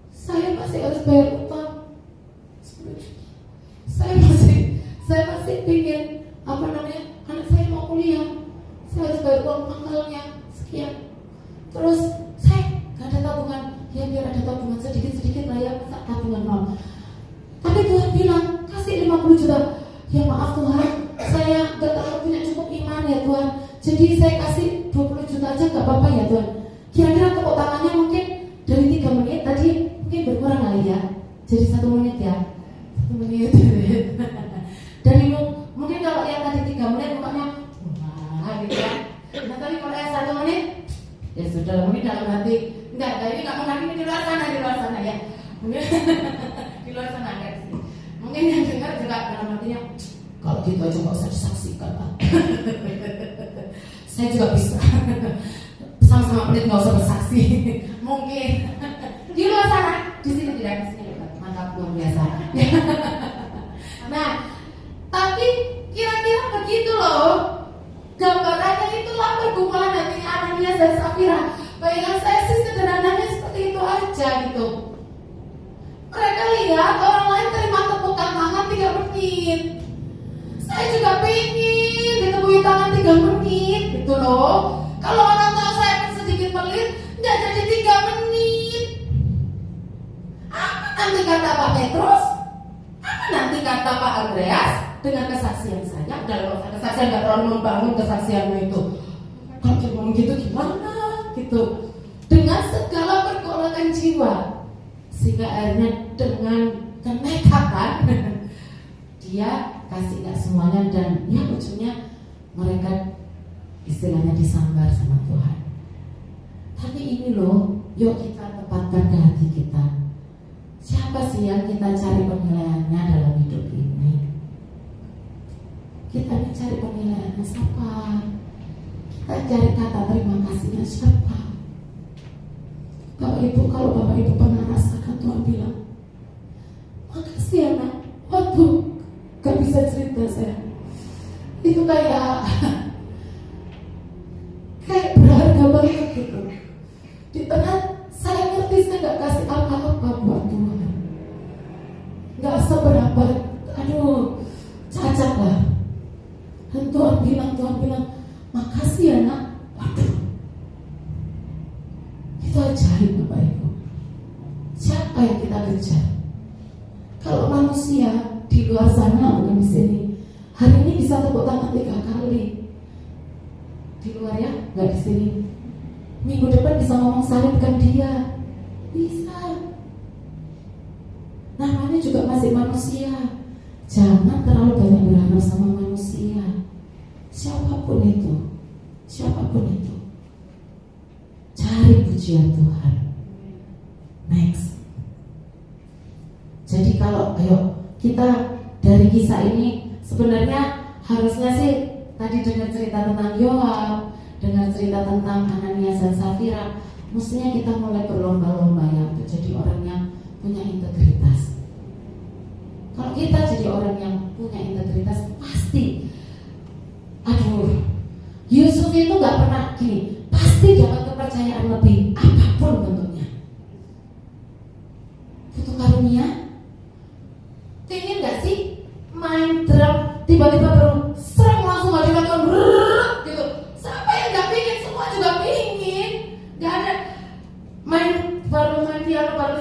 saya masih harus bayar utang 10 juta. Saya masih pingin anak saya mau kuliah, saya harus bayar uang mahalnya sekian. Terus saya gak ada tabungan, ya biar ada tabungan sedikit-sedikit lah ya, masa tabungan nol. Tapi Tuhan bilang kasih 50 juta. Ya maaf Tuhan, saya gak terlalu punya cukup iman ya Tuhan, jadi saya kasih 20 juta aja gak apa-apa ya Tuhan. Kira-kira tepuk tangannya mungkin dari 3 menit tadi mungkin berkurang kali ya, jadi 1 menit ya, 1 menit. Dari mungkin kalau yang tadi 3 menit mukanya wah gitu ya. Nah tadi kalau yang 1 menit ya sudah, mungkin dalam hati enggak, ini nggak menghakimi di luar sana ya, mungkin di luar sana enggak sih. Mungkin yang dengar juga dalam hatinya, kalau gitu aja nggak usah disaksikan lah. Saya juga bisa sama-sama pelit nggak usah bersaksi. Mungkin di luar sana, di sini tidak, di sini mantap luar biasa. Nah, tapi kira-kira begitu loh. Gambarannya itulah pergumulan hatinya Ananias dan Safira. Bayangan saya sih sederhananya seperti itu aja gitu. Mereka lihat orang lain terima tepukan tangan 3 menit. Saya juga pengen ditepui tangan 3 menit gitu loh. Kalau orang tahu saya sedikit pelit, nggak jadi 3 menit. Apa nanti kata Pak Petrus? Apa nanti kata Pak Andreas? Dengan kesaksian saya, dalam kesaksian nggak terlalu membangun kesaksianmu itu. Kalau dia ngomong gitu gimana? Gitu. Dengan segala pergolakan jiwa, sehingga akhirnya dengan kenekatan dia kasih nggak semuanya, dan ya ujungnya mereka istilahnya disambar sama Tuhan. Tapi ini loh, yuk kita tempatkan ke hati kita. Siapa sih yang kita cari penilaiannya dalam hidup ini? Kita mencari penilaiannya siapa? Kita cari kata terima kasihnya siapa? Bapak Ibu, kalau Bapak Ibu pernah rasakan Tuhan bilang, makasih ya nak, waduh, gak bisa cerita saya. Itu kayak berharga banget gitu. Di tengah saya ngerti saya gak kasih apa-apa buat Tuhan, gak seberapa, aduh, cacat lah. Dan Tuhan bilang, makasih ya nak. Waduh, Itu ajaib Bapak Ibu. Siapa yang kita kejar? Kalau manusia di luar sana, bukan di sini, hari ini bisa tepuk tangan 3 kali. Di luar ya, nggak di sini. Minggu depan bisa ngomong salibkan dia. Bisa. Namanya juga masih manusia. Jangan terlalu banyak berharap sama manusia. Siapapun itu. Cari pujian Tuhan. Next. Jadi kalau kita dari kisah ini sebenarnya harusnya sih tadi dengar cerita tentang Yoab, dengar cerita tentang Ananias dan Safira, mestinya kita mulai berlomba-lomba ya untuk jadi orang yang punya integritas. Kalau kita jadi orang yang punya integritas, pasti, Yusuf itu gak pernah gini, pasti dapat kepercayaan lebih apapun bentuknya. Butuh karunia. Pengen gak sih main drum tiba-tiba baru serang langsung gak dikatakan gitu. Siapa yang gak pengen? Semua juga pengen. Gak ada baru main piano baru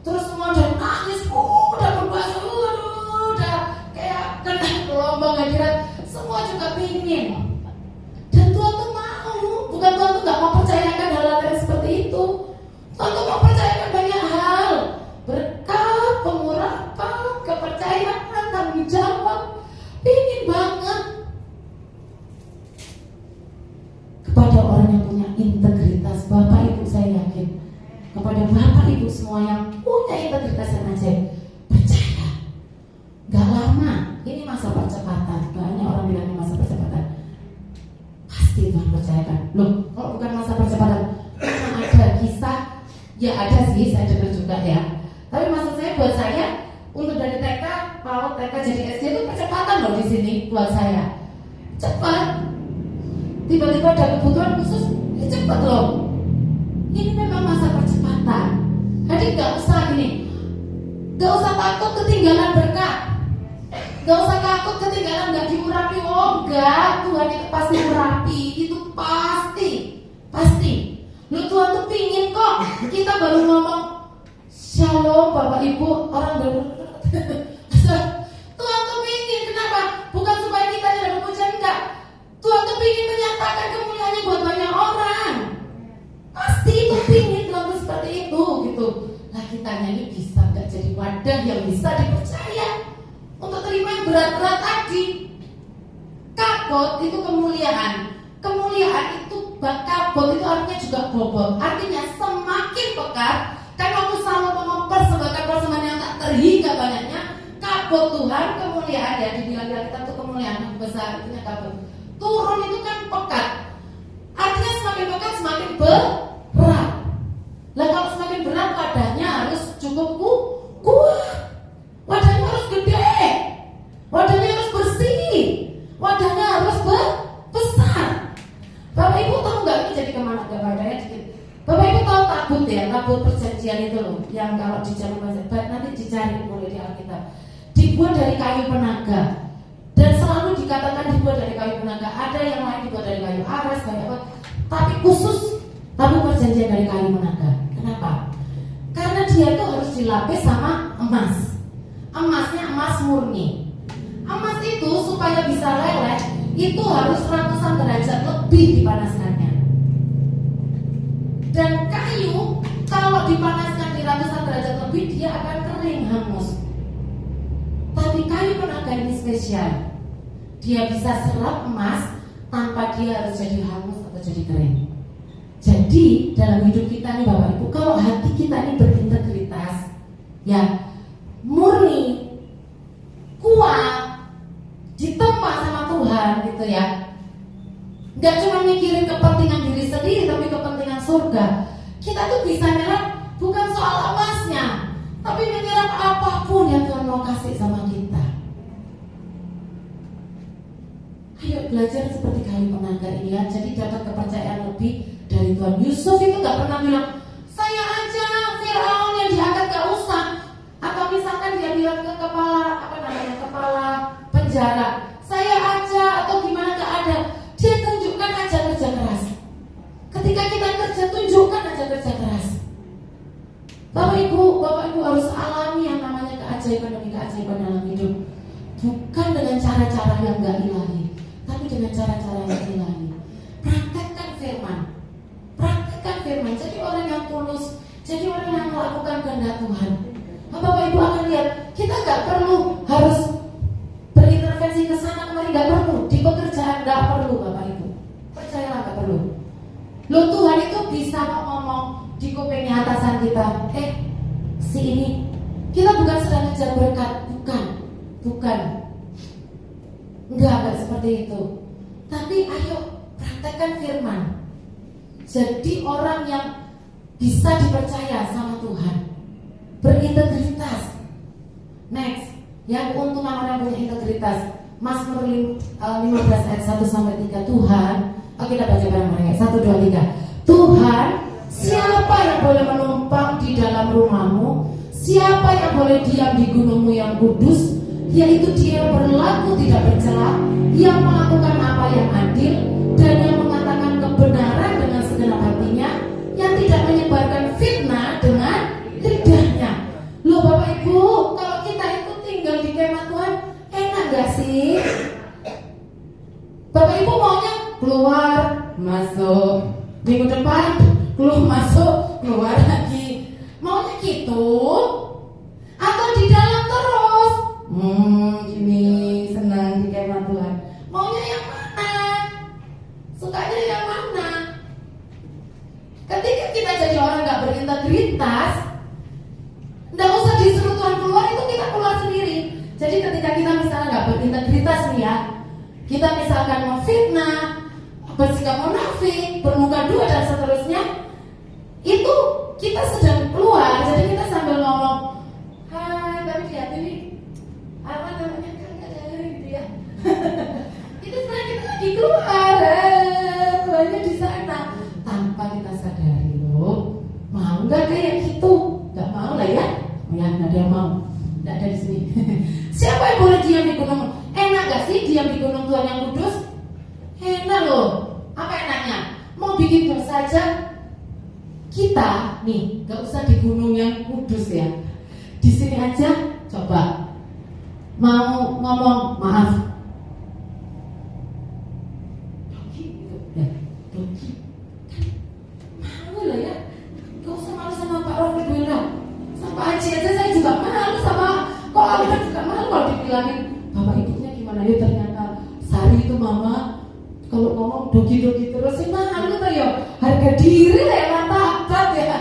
terus semua udah nangis, udah berbahasa, udah kayak kena gelombang hadirat. Semua juga pengen. Dan Tuhan tuh mau, bukan Tuhan tuh gak mau percayakan hal-hal yang seperti itu. Tuhan tuh mau percayakan banyak hal, berkat, pengurapan, kepercayaan, tanggung jawab. Pengen banget kepada orang yang punya integritas. Bapak Ibu, saya yakin kepada Bapak Ibu semua yang punya integritas yang ajaib, percaya gak lama, ini masa percepatan. Banyak orang bilang ini masa percepatan. Pasti Tuhan percayakan. Loh, kalau bukan masa percepatan, karena ada kisah. Ya ada sih, saya dengar juga ya. Tapi maksud saya, buat saya, untuk dari TK, PAUD, TK jadi SD itu percepatan loh di sini buat saya. Cepat. Tiba-tiba ada kebutuhan khusus, ya cepat loh. Ini memang masa percepatan. Jadi gak usah gini, gak usah takut ketinggalan berkat, gak usah takut ketinggalan gak diurapi. Oh enggak, Tuhan itu pasti urapi. Itu pasti. Lu Tuhan tuh pingin kok. Kita baru ngomong Shalom Bapak Ibu, orang baru Tuhan tuh pingin, kenapa? Bukan supaya kita dapat pujian, enggak. Tuhan tuh pingin menyatakan kemuliaannya buat banyak orang. Pasti itu pingin Tuhan tuh seperti itu gitu. Nah kitanya ini bisa gak jadi wadah yang bisa dipercaya untuk terima yang berat-berat tadi. Kabot itu kemuliaan. Kemuliaan itu kabot itu artinya juga bobot. Artinya semakin pekat. Kan waktu Salomo mempersembahkan persembahan yang tak terhingga banyaknya, kabot Tuhan kemuliaan ya, dibilang kita tuh kemuliaan yang besar, artinya kabot. Turun itu kan pekat. Artinya semakin pekat semakin berat. Lah kalau semakin berat wadahnya harus cukup kuat. Wadahnya harus gede. Wadahnya harus bersih. Wadahnya harus besar. Bapak Ibu tahu nggak ini jadi kemana? Gak wadahnya dikit. Bapak Ibu tahu tabut ya, tabut perjanjian itu loh, yang kalau di zaman Mazhabah nanti dicari boleh di Alkitab. Dibuat dari kayu penaga. Dan selalu dikatakan dibuat dari kayu penaga. Ada yang lain dibuat dari kayu aras, kayu apa. Tapi khusus tabut perjanjian dari kayu penaga. Kenapa? Karena dia itu harus dilapis sama emas. Emasnya emas murni. Emas itu supaya bisa leleh itu harus ratusan derajat lebih dipanaskannya. Dan kayu kalau dipanaskan di ratusan derajat lebih dia akan kering, hangus. Tapi kayu penaga ini spesial. Dia bisa serap emas tanpa dia harus jadi hangus atau jadi kering. Jadi dalam hidup kita nih Bapak Ibu, kalau hati kita ini berintegritas, ya murni, kuat, ditempa sama Tuhan gitu ya. Gak cuma mikirin kepentingan diri sendiri, tapi kepentingan surga. Kita tuh bisa nyerap bukan soal emasnya, tapi menyerap apapun yang Tuhan mau kasih sama kita. Ayo belajar seperti kayu penaga ini ya. Jadi dapat kepercayaan lebih dari Tuhan. Yusuf itu gak pernah bilang, saya aja Firaun yang diangkat gak usah. Atau misalkan dia bilang ke kepala penjara, saya aja atau gimana, gak ada. Dia tunjukkan aja kerja keras. Ketika kita kerja, tunjukkan aja keajaiban demi keajaiban dalam hidup. Bukan dengan cara-cara yang gak ilahi, tapi dengan cara-cara yang ilahi. Praktekkan firman. Praktekkan firman. Jadi orang yang tulus, jadi orang yang melakukan kehendak Tuhan. Bapak Ibu akan lihat, kita gak perlu harus berintervensi ke sana kemari, gak perlu. Di pekerjaan gak perlu Bapak Ibu. Percayalah gak perlu. Loh, Tuhan itu bisa ngomong di kupingnya atasan kita, si ini, kita bukan sedang ngejar berkat, bukan. Enggak seperti itu. Tapi ayo praktekkan firman. Jadi orang yang bisa dipercaya sama Tuhan, berintegritas. Next, yang keuntungan orang punya integritas. Mazmur 15 ayat 1-3. Tuhan, kita baca bareng-bareng. 1, 2, 3. Tuhan, siapa yang boleh menumpang di dalam rumahmu? Siapa yang boleh diam di gunungmu yang kudus? Yaitu dia yang berlaku tidak bercela, yang melakukan apa yang adil, dan yang mengatakan kebenaran dengan segenap hatinya, yang tidak menyebarkan fitnah dengan lidahnya. Loh Bapak Ibu, kalau kita itu tinggal di kemah Tuhan, enak gak sih? Bapak Ibu maunya keluar, masuk, minggu depan keluar masuk, keluar lagi. Maunya gitu? Atau di dalam terus? Gini, senang di kemah Tuhan. Maunya yang mana? Sukanya yang mana? Ketika kita jadi orang gak berintegritas, gak usah disuruh Tuhan keluar, itu kita keluar sendiri. Jadi ketika kita misalnya gak berintegritas nih ya, kita misalkan memfitnah, bersikap munafik, bermuka dua dan seterusnya, itu kita sedang keluar. Jadi kita sambil ngomong, hai, tapi lihat ini apa namanya, kan ada gitu ya. Itu sebenarnya kita lagi keluar, Tuhannya di sana, tanpa kita sadari. Loh, mau nggak kayak gitu? Nggak mau lah ya? Ya nggak ada yang mau, nggak ada di sini. Siapa yang boleh diam di gunung? Enak gak sih diam di gunung Tuhan yang kudus? Enak loh. Apa enaknya? Mau bikin dosa saja. Kita nih gak usah di gunung yang kudus ya. Di sini aja coba mau ngomong maaf. Dogi gitu ya. Dogi. Malu lah ya. Gak usah malu sama Pak Rofi Duela. Sama Aji aja saya juga malu sama. Kok Alina juga malu kalau dibilangin Bapak ibunya gimana ya, ternyata Sari itu mama kalau ngomong dogi-dogi terus sih malu tuh ya. Harga diri lah ya, martabat ya.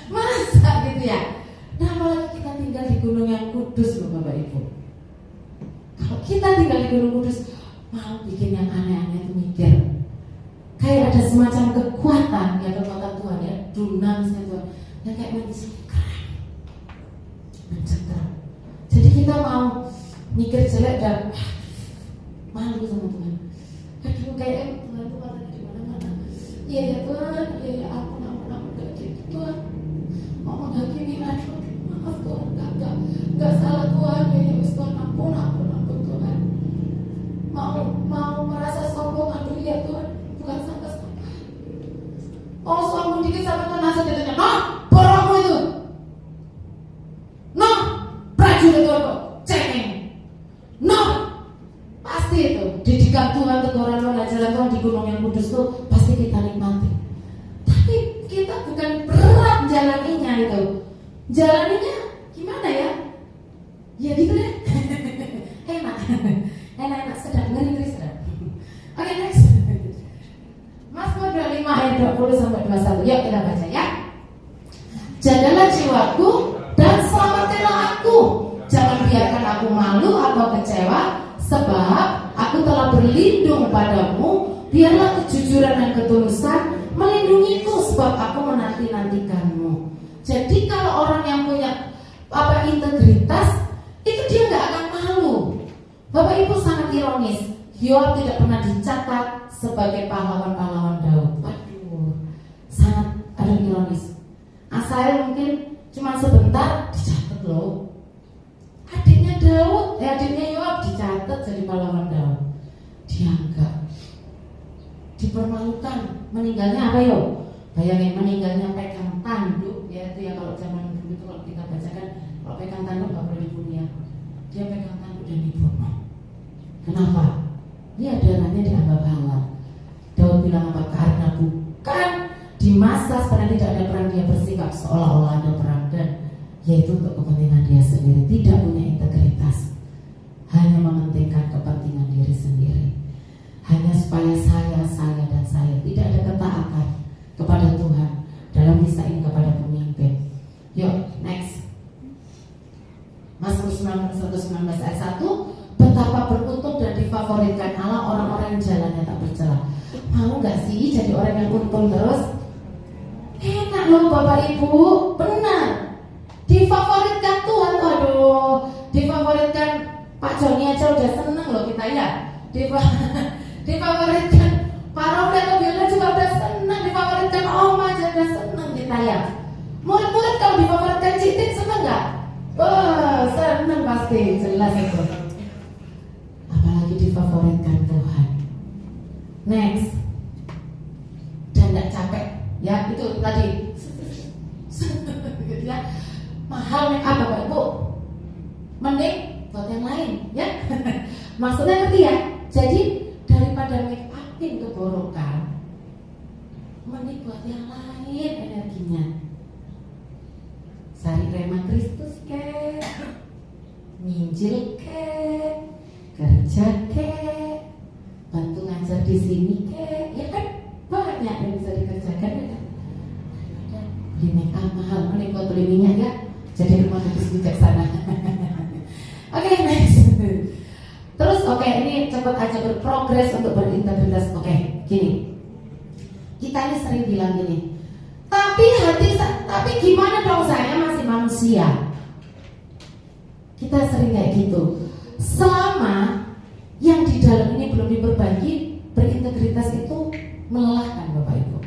Masa gitu ya. Nah apalagi kita tinggal di gunung yang kudus loh Bapak Ibu. Kalau kita tinggal di gunung kudus, mau bikin yang aneh-aneh itu mikir. Kayak ada semacam kekuatan ya, kekuatan Tuhan ya, dunamisnya Tuhan. Yang kayak mencekram. Jadi kita mau mikir jelek dan malu sama Tuhan. Aduh kayak Tuhan tuh katanya di mana-mana. Iya ya Tuhan, iya ya ampun gak gitu Tuhan. Mau menghakimi, aduh maaf Tuhan, gak salah Tuhan. Ya Tuhan ampun Tuhan. Mau merasa sombong, aduh ya Tuhan, bukan sangka-sangka. Mau sombong dikit sama Tuhan langsung ditanya, nah borongmu itu, nah prajurit Tuhan kok cengeng, nah pasti itu didikan Tuhan, teguran Tuhan, jalan Tuhan di gunung yang kudus tuh pasti kita nikmati. Tapi kita bukan berat jalaninya itu. Jalaninya gimana ya? Ya gitu deh. enak sedap, ngeri sedap. Oke, next. Mazmur 25 ayat 20-21. Yuk kita baca ya. Jagalah jiwaku dan selamatkanlah aku. Jangan biarkan aku malu atau kecewa, sebab aku telah berlindung padamu. Biarlah kejujuran dan ketulusan melindungiku, sebab aku menanti-nantikanmu. Jadi kalau orang yang punya integritas, itu dia nggak akan malu. Bapak Ibu sangat ironis. Yoab tidak pernah dicatat sebagai pahlawan-pahlawan Daud. Waduh, sangat ada ironis. Asael mungkin cuma sebentar dicatat loh. Adiknya Yoab dicatat jadi pahlawan Daud. Dia enggak. Dipermalukan. Meninggalnya apa yo? Bayangin meninggalnya pegang tanduk, ya itu ya kalau zaman dulu itu kalau kita bacakan Kalau pegang tanduk nggak boleh dibunuh ya. Dia pegang tanduk dan dibunuh. Kenapa? Dia darahnya dianggap halal. Daud bilang apa? Karena bukan di masa sebenarnya tidak ada perang dia bersikap seolah-olah ada perang, dan yaitu untuk kepentingan dia sendiri, tidak punya integritas, hanya mementingkan kepentingan diri sendiri, hanya supaya saya dan saya tidak ada ketaatan kepada Tuhan dalam kisah ini kepada pemimpin. Yuk next, Mazmur 119 ayat 1. Betapa beruntung dan difavoritkan Allah orang-orang yang jalannya tak bercela. Mau gak sih jadi orang yang untung terus? Enak loh Bapak Ibu, benar. Difavoritkan Tuhan, aduh, difavoritkan Pak Joni aja udah seneng loh kita ya. Difavoritkan Pak Rofi atau Biola juga udah seneng. Difavoritkan Oma aja udah seneng kita ya. Murid-murid kalau difavoritkan Citin seneng gak? Oh, seneng pasti, jelas itu. Apalagi difavoritkan Tuhan. Next, dan gak capek. Ya itu tadi ya, mahal make up Bapak Ibu, mending buat yang lain ya. Maksudnya ngerti ya? Jadi daripada make upin keborokan, mending buat yang lain energinya. Cari Rema Kristus ke, nginjil ke, kerja ke, bantu ngajar di sini ke, ya kan? Banyak yang bisa dikerjakan ya kan? Beli make up mahal, mending buat beli minyak ya. Jadi rumah gadis bijaksana. Oke, next. Terus ini cepat aja berprogres untuk berintegritas. Gini. Kita ini sering bilang gini. Tapi gimana dong, saya masih manusia. Kita sering kayak gitu. Selama yang di dalam ini belum diperbaiki, berintegritas itu melelahkan Bapak Ibu,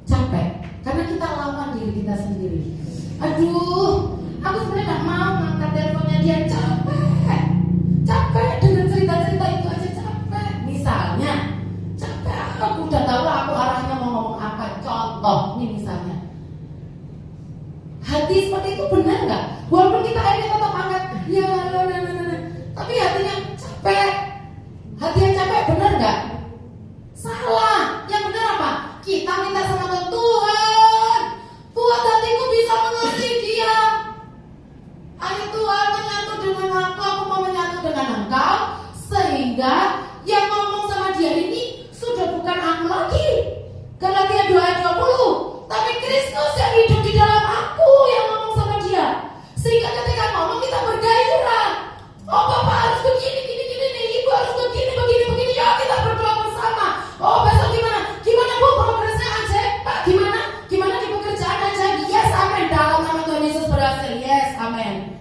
capek, karena kita lawan diri kita sendiri. Aduh, aku sebenarnya gak mau ngangkat teleponnya dia, capek dengan cerita-cerita itu aja capek. Misalnya, capek, aku udah tahu aku arahnya mau ngomong apa. Contoh, ini misalnya, hati seperti itu benar gak? Walaupun kita akhirnya tetap angkat, ya tapi hatinya capek. Hati yang capek benar gak? Salah. Yang benar apa? Kita minta sama Tuhan, buat hatiku bisa mengasihi dia. Ayo Tuhan, menyatu dengan aku mau menyatu dengan Engkau, sehingga yang ngomong sama dia ini sudah bukan aku lagi, Galatia 2 ayat 20, tapi Kristus yang hidup di dalam aku yang ngomong sama dia. Sehingga ketika ngomong kita bergairah. Oh Bapak harus begini nih, Ibu harus begini. Ya kita berdoa bersama. Oh besok gimana Bu progresnya aja Pak, gimana di pekerjaan aja. Yes amin, dalam nama Tuhan Yesus berhasil. Yes amin.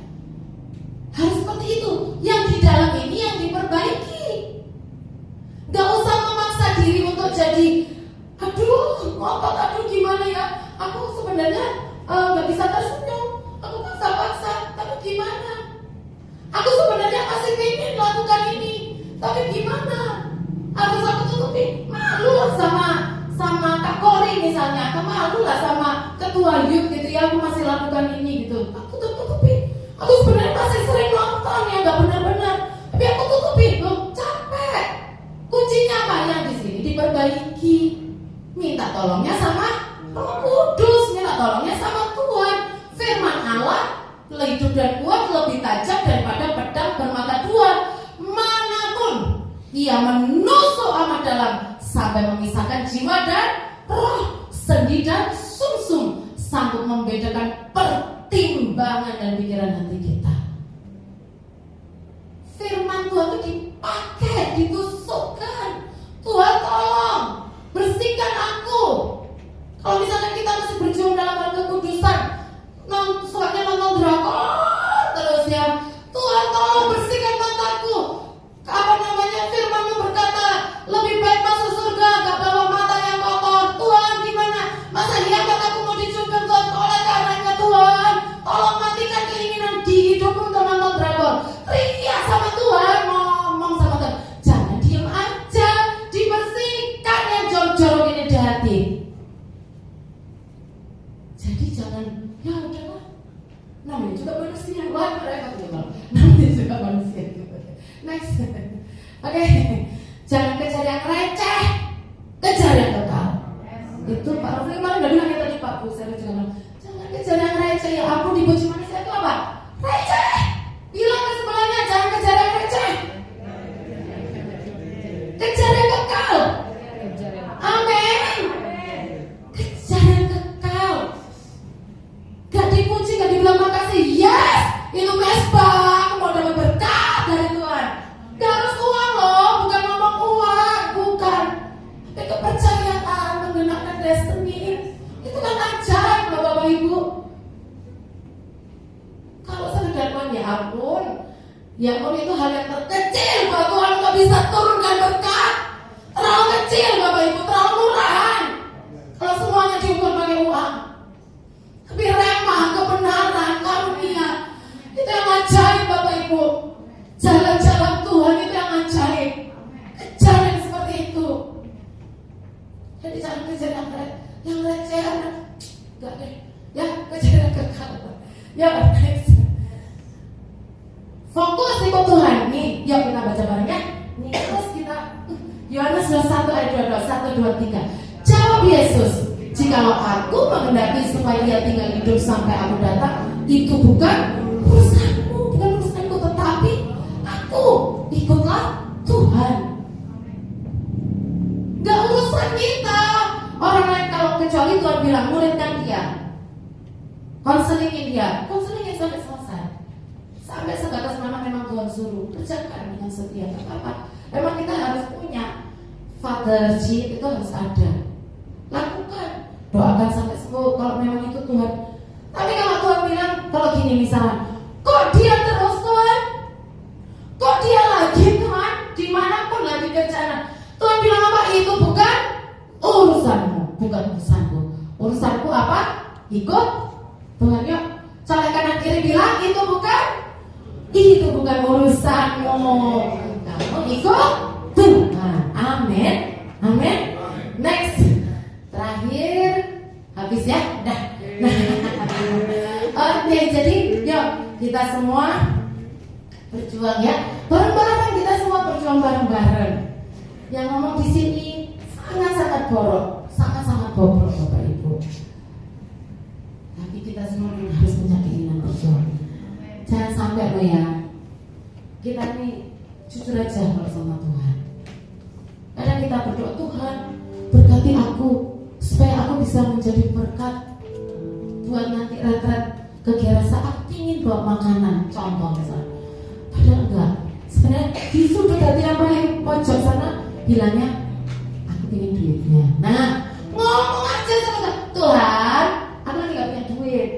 Harus seperti itu. Yang di dalam ini yang diperbaiki. Gak usah memaksa diri untuk jadi ngotot, gimana ya, aku sebenarnya gak bisa tersenyum, aku paksa, tapi gimana, aku sebenarnya masih ingin melakukan ini, tapi gimana, harus aku tutupi, malu lah sama Kak Kori misalnya, atau malu lah sama ketua youth gitu ya, aku masih lakukan ini gitu, aku tutupi, aku sebenarnya masih sering nonton ya, gak benar-benar, tapi aku tutupi, capek. Kuncinya apa? Yang di sini diperbaiki. Minta tolongnya sama Roh Kudus, minta tolongnya sama Tuhan. Firman Allah hidup dan kuat, lebih tajam daripada pedang bermata dua, manapun ia menusuk amat dalam sampai memisahkan jiwa dan roh, sendi dan sumsum, sanggup membedakan pertimbangan dan pikiran hati kita. Firman Tuhan itu dipakai, ditusukkan. Tuhan tolong bersihkan aku. Kalau misalnya kita masih berjuang dalam hal kekudusan, suaranya nonton drakor terus ya, Tuhan tolong bersihkan mataku. Firman-Mu berkata lebih baik masuk surga gak bawa mata yang kotor. Tuhan gimana? Masa iya mataku mau dicungkil Tuhan? Oleh karenanya Tuhan tolong matikan keinginan di hidupku untuk nonton drakor. Teriak sama Tuhan, ngomong sama Tuhan. Jangan diem aja, dibersihkan yang jorok-jorok ini di hati. Jadi jangan, ya udahlah, namanya juga manusia. Wah, repot betul. Namanya juga manusia. Next. Oke. Jangan kejar yang receh, kejar yang kekal. Itu Pak Rafli kemarin udah bilang tadi Pak Bu, saya juga bilang, jangan kejar yang receh. Ya ampun, dipuji manusia itu apa? Receh. Bilang ke sebelahnya, jangan kejar yang receh, kejar yang kekal. Amin. Kejar yang kekal. Gak dipuji, gak dibilang makasih. Yes, itu mesbah, mau dapat berkat dari Tuhan. Gak harus uang loh, bukan ngomong uang, bukan. Tapi kepercayaan menggunakan destiny itu kan ajaib loh Bapak Ibu. Kalau sudah Tuhan, ya ampun itu hal yang terkecil buat Tuhan untuk bisa turunkan berkat. Terlalu kecil Bapak Ibu, terlalu murahan kalau semuanya diukur pakai uang. Tapi remah, kebenaran, karunia itu yang ajaib Bapak Ibu. Jalan-jalan Tuhan itu yang ajaib. Kejar yang seperti itu. Jadi jangan kejar yang receh. Enggak deh. Ya, kejar yang kekal. Ya, next. Fokus ikut Tuhan. Nih, yuk kita baca barengnya. Nih, terus kita Yohanes 21 ayat 22, 1, 2, 3. Jawab Yesus, jikalau aku menghendaki supaya dia tinggal hidup sampai aku datang, itu bukan urusanmu, bukan urusanku, tetapi aku ikutlah Tuhan. Gak urusan kita. Orang lain kalau kecuali Tuhan bilang muridkan dia, konselingin dia, konselingin sampai selesai, sampai sebatas mana memang Tuhan suruh, kerjakan dengan setia. Gak apa-apa. Memang kita harus punya fathership, itu harus ada. Lakukan, doakan sampai sembuh kalau memang itu Tuhan. Tapi kalau Tuhan bilang, kalau gini misalnya, kok dia terus Tuhan, kok dia lagi Tuhan, dimanapun lagi kerjaan, Tuhan bilang apa? Itu bukan urusanmu, bukan urusanku. Urusanku apa? Ikut Tuhan. Yuk, colek kanan kiri bilang, itu bukan urusanmu. Kamu ikut Tuhan. Amin. Amin. Next. Terakhir, habis ya? Dah. Oke, jadi yuk kita semua berjuang ya. Bareng-bareng kita semua berjuang bareng-bareng. Yang ngomong di sini sangat-sangat bobrok Bapak Ibu. Tapi kita semua harus punya keinginan berjuang. Jangan sampai loh ya. Kita ini jujur aja kalau sama Tuhan. Kadang kita berdoa, Tuhan berkati aku supaya aku bisa menjadi berkat buat nanti retret ke Gerasa. Aku ingin bawa makanan, contoh misalnya. Padahal enggak. Sebenarnya di sudut hati yang paling pojok sana bilangnya, aku ingin duitnya. Nah, ngomong aja sama Tuhan, aku lagi gak punya duit,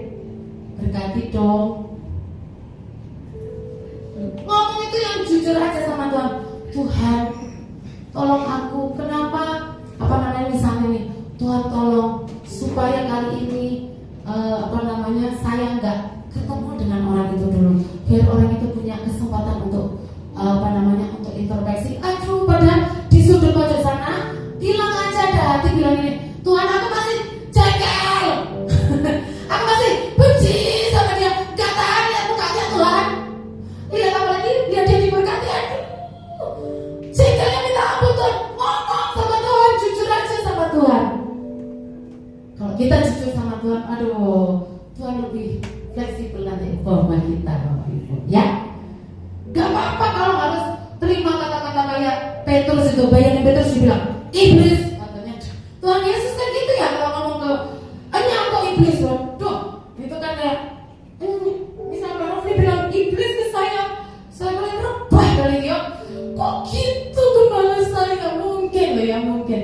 berkati dong. Ngomong itu yang jujur aja sama Tuhan. Tuhan, tolong aku. Kenapa? Misalnya nih, Tuhan tolong supaya kali ini saya nggak ketemu dengan orang itu dulu, biar orang itu punya kesempatan untuk untuk introspeksi. Aduh, padahal di sudut pojok sana bilang aja ada hati bilang ini, Tuhan aku masih jengkel, aku masih benci sama dia, gak tahan lihat mukanya Tuhan, lihat apalagi lihat dia diberkati, aduh jengkelnya minta ampun Tuhan. Ngomong sama Tuhan, jujur aja sama Tuhan. Kalau kita jujur sama Tuhan, aduh Tuhan lebih fleksibel nanti forma kita Bapak Ibu ya. Gak apa-apa kalau harus terima kata-kata kayak Petrus itu. Bayangin Petrus dibilang iblis katanya. Tuhan Yesus kan gitu ya kalau ngomong ke kok iblis Tuhan. Duh, itu kan kayak misalnya orang ini bilang iblis ke saya paling rebah kali ini. Kok gitu kembali saya? Gak mungkin loh ya, mungkin.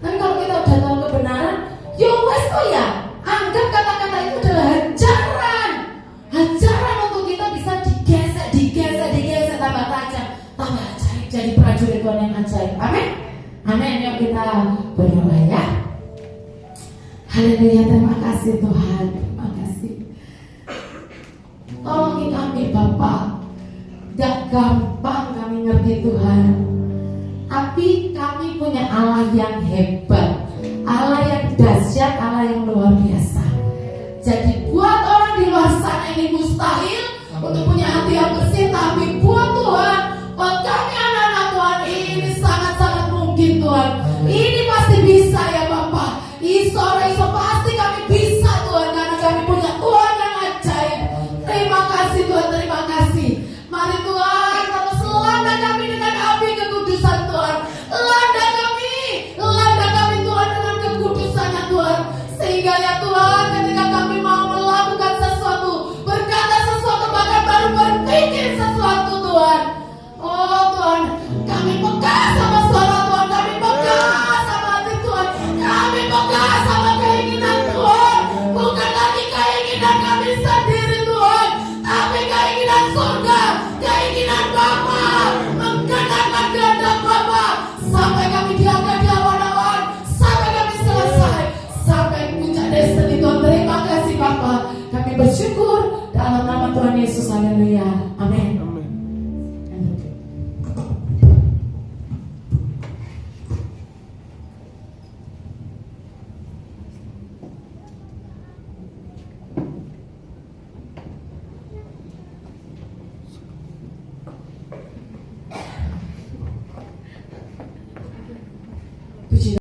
Tapi kalau kita udah tahu kebenaran, ya wes kok ya, anggap kata-kata itu adalah hajaran untuk kita bisa digesek tambah tajam, tambah ajaib, jadi prajurit Tuhan yang ajaib. Amin. Amin. Yuk kita berdoa ya. Haleluya, terima kasih Tuhan, terima kasih. Tolongin kami Bapak. Gak gampang kami ngerti Tuhan, tapi kami punya Allah yang hebat, Allah yang dahsyat, Allah yang luar biasa. Jadi